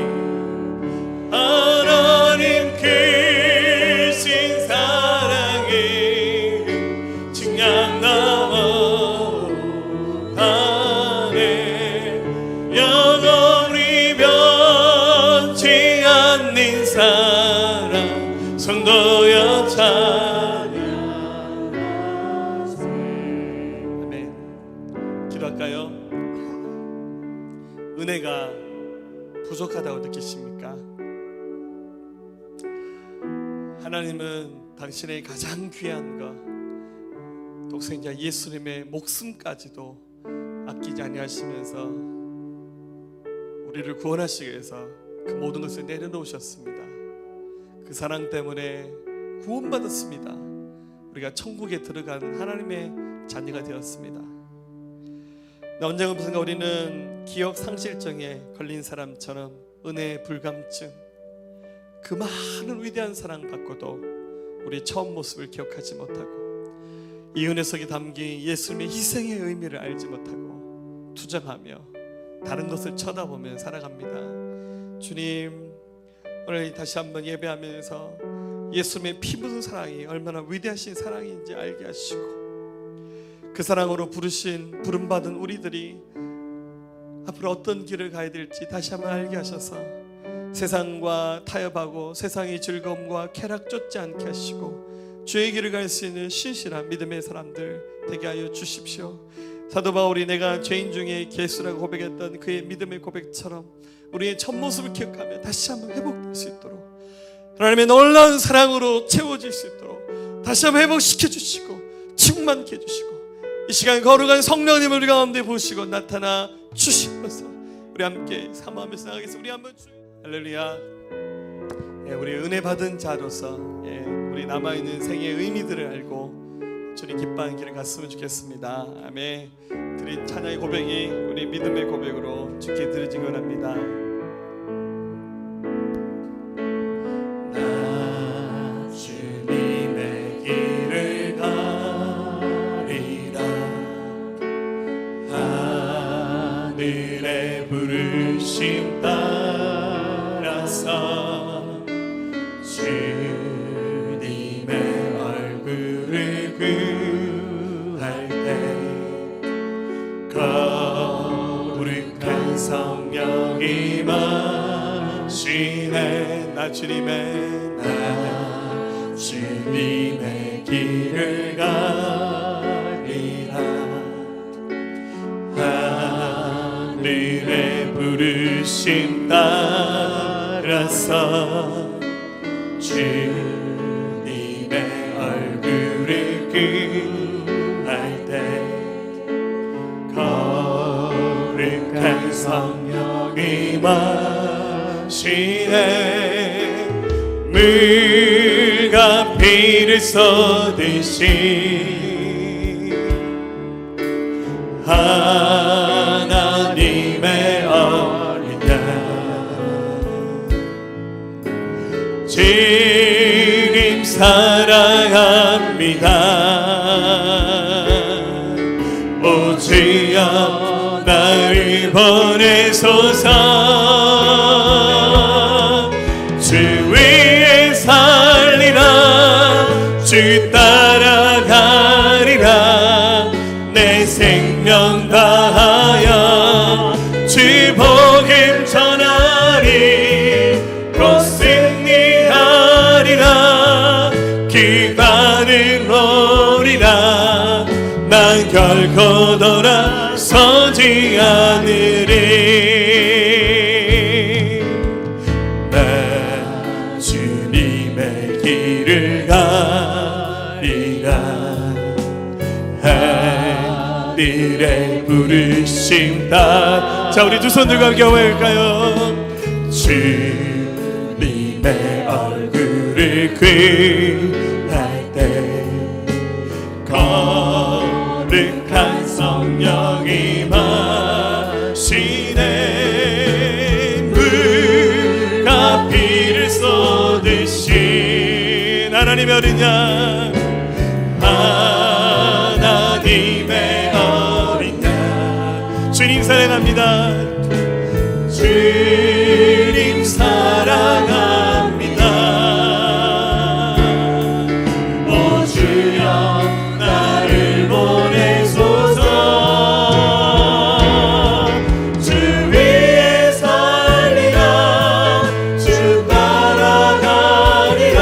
성도여 찬양. 아멘. 기도할까요? 은혜가 부족하다고 느끼십니까? 하나님은 당신의 가장 귀한 것, 독생자 예수님의 목숨까지도 아끼지 아니하시면서 우리를 구원하시기 위해서 그 모든 것을 내려놓으셨습니다. 그 사랑 때문에 구원받았습니다. 우리가 천국에 들어간 하나님의 자녀가 되었습니다. 언젠가 우리는 기억 상실증에 걸린 사람처럼 은혜의 불감증, 그 많은 위대한 사랑 받고도 우리 처음 모습을 기억하지 못하고 이 은혜 속에 담긴 예수님의 희생의 의미를 알지 못하고 투정하며 다른 것을 쳐다보며 살아갑니다. 주님, 오늘 다시 한번 예배하면서 예수님의 피 묻은 사랑이 얼마나 위대하신 사랑인지 알게 하시고 그 사랑으로 부름받은 우리들이 앞으로 어떤 길을 가야 될지 다시 한번 알게 하셔서 세상과 타협하고 세상의 즐거움과 쾌락 쫓지 않게 하시고 주의 길을 갈 수 있는 신실한 믿음의 사람들 되게 하여 주십시오. 사도 바울이 내가 죄인 중에 괴수라고 고백했던 그의 믿음의 고백처럼 우리의 첫 모습을 기억하며 다시 한번 회복될 수 있도록 하나님의 놀라운 사랑으로 채워질 수 있도록 다시 한번 회복시켜 주시고 충만케 해주시고 이 시간 거룩한 성령님을 우리 가운데 보시고 나타나 주시면서 우리 함께 사모하면서 나가겠습니다. 우리 한번 할렐루야. 우리 은혜 받은 자로서 우리 남아있는 생의 의미들을 알고 주님 기뻐하는 길을 갔으면 좋겠습니다. 아멘. 드린 찬양의 고백이 우리 믿음의 고백으로 주께 드리기 원합니다. 나 주님의 길을 가리라. 하늘의 부르심 따라서 주님의 얼굴을 구할 때 거룩한 성령이 마시네. 나 주님의 길을 가리라. 하늘의 부르심 따라서 주님의 얼굴을 구할 때 거룩한 성령이 마시네. 물과 피를 쏟으신 하나님의 어린 양 주님 사랑합니다. 오 주여 나를 보내소서. 주 위에 살리라. 주 따라가리라. 내 생명 다하여 주 복음 전하리. 곧 승리하리라. 기반을 놓으리라. 난 결코 돌아서지 않으리. 나 주님의 길을 가리라. 하늘의 부르심 따라. 자, 우리 두 손 들고 함께 고백할까요? 주님의 얼굴을 구할 때 거룩한 성령이 마시네. 물과 피를 쏟으신 하나님의 어린 양, 하나님의 어린 양. 주님 사랑합니다. 주님 사랑합니다. 오 주여 나를 보내소서. 주 위에 살리라. 주 따라가리라.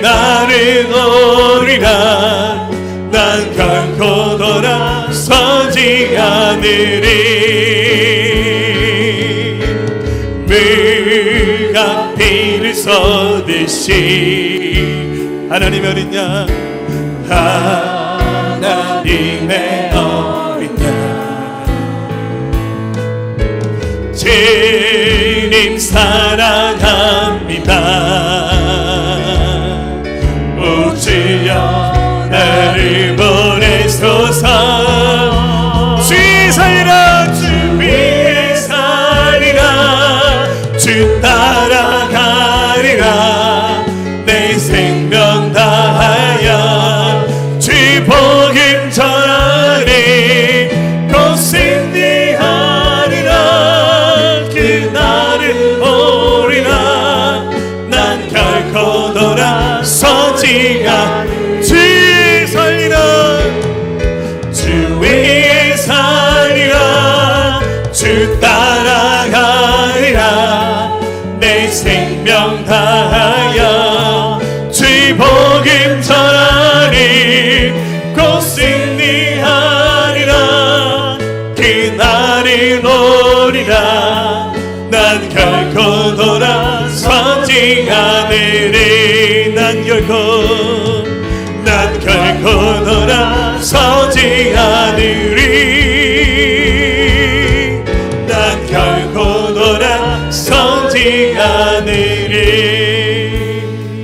나를 오리라. 난 결코 돌아서지 않으리. 물과 피를 쏟으시 하나님의 어린 양, 하나님의 어린 양, 주님 사랑합니다. 오 주여 나를 보내소서. 주 살리라, 주 위에 살리라, 주 따라가리라. 내 생명 다하여 주 복음 전하리. 곧 승리하리라. 그날을 오리라. 난 결코 돌아서지 않으리. 주 살리라, 주 위에 살리라, 주 따라가리라. 내 생명 다하여 주 복음 전하리. 곧 승리하리라. 그날을 오리라. 난 결코 돌아서지 않으리. 난 결코 돌아서지 않으리. 난 결코 돌아서지 않으리.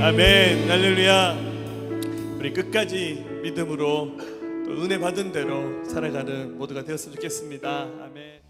아멘. 할렐루야. 우리 끝까지 믿음으로 또 은혜 받은 대로 살아가는 모두가 되었으면 좋겠습니다. 아멘.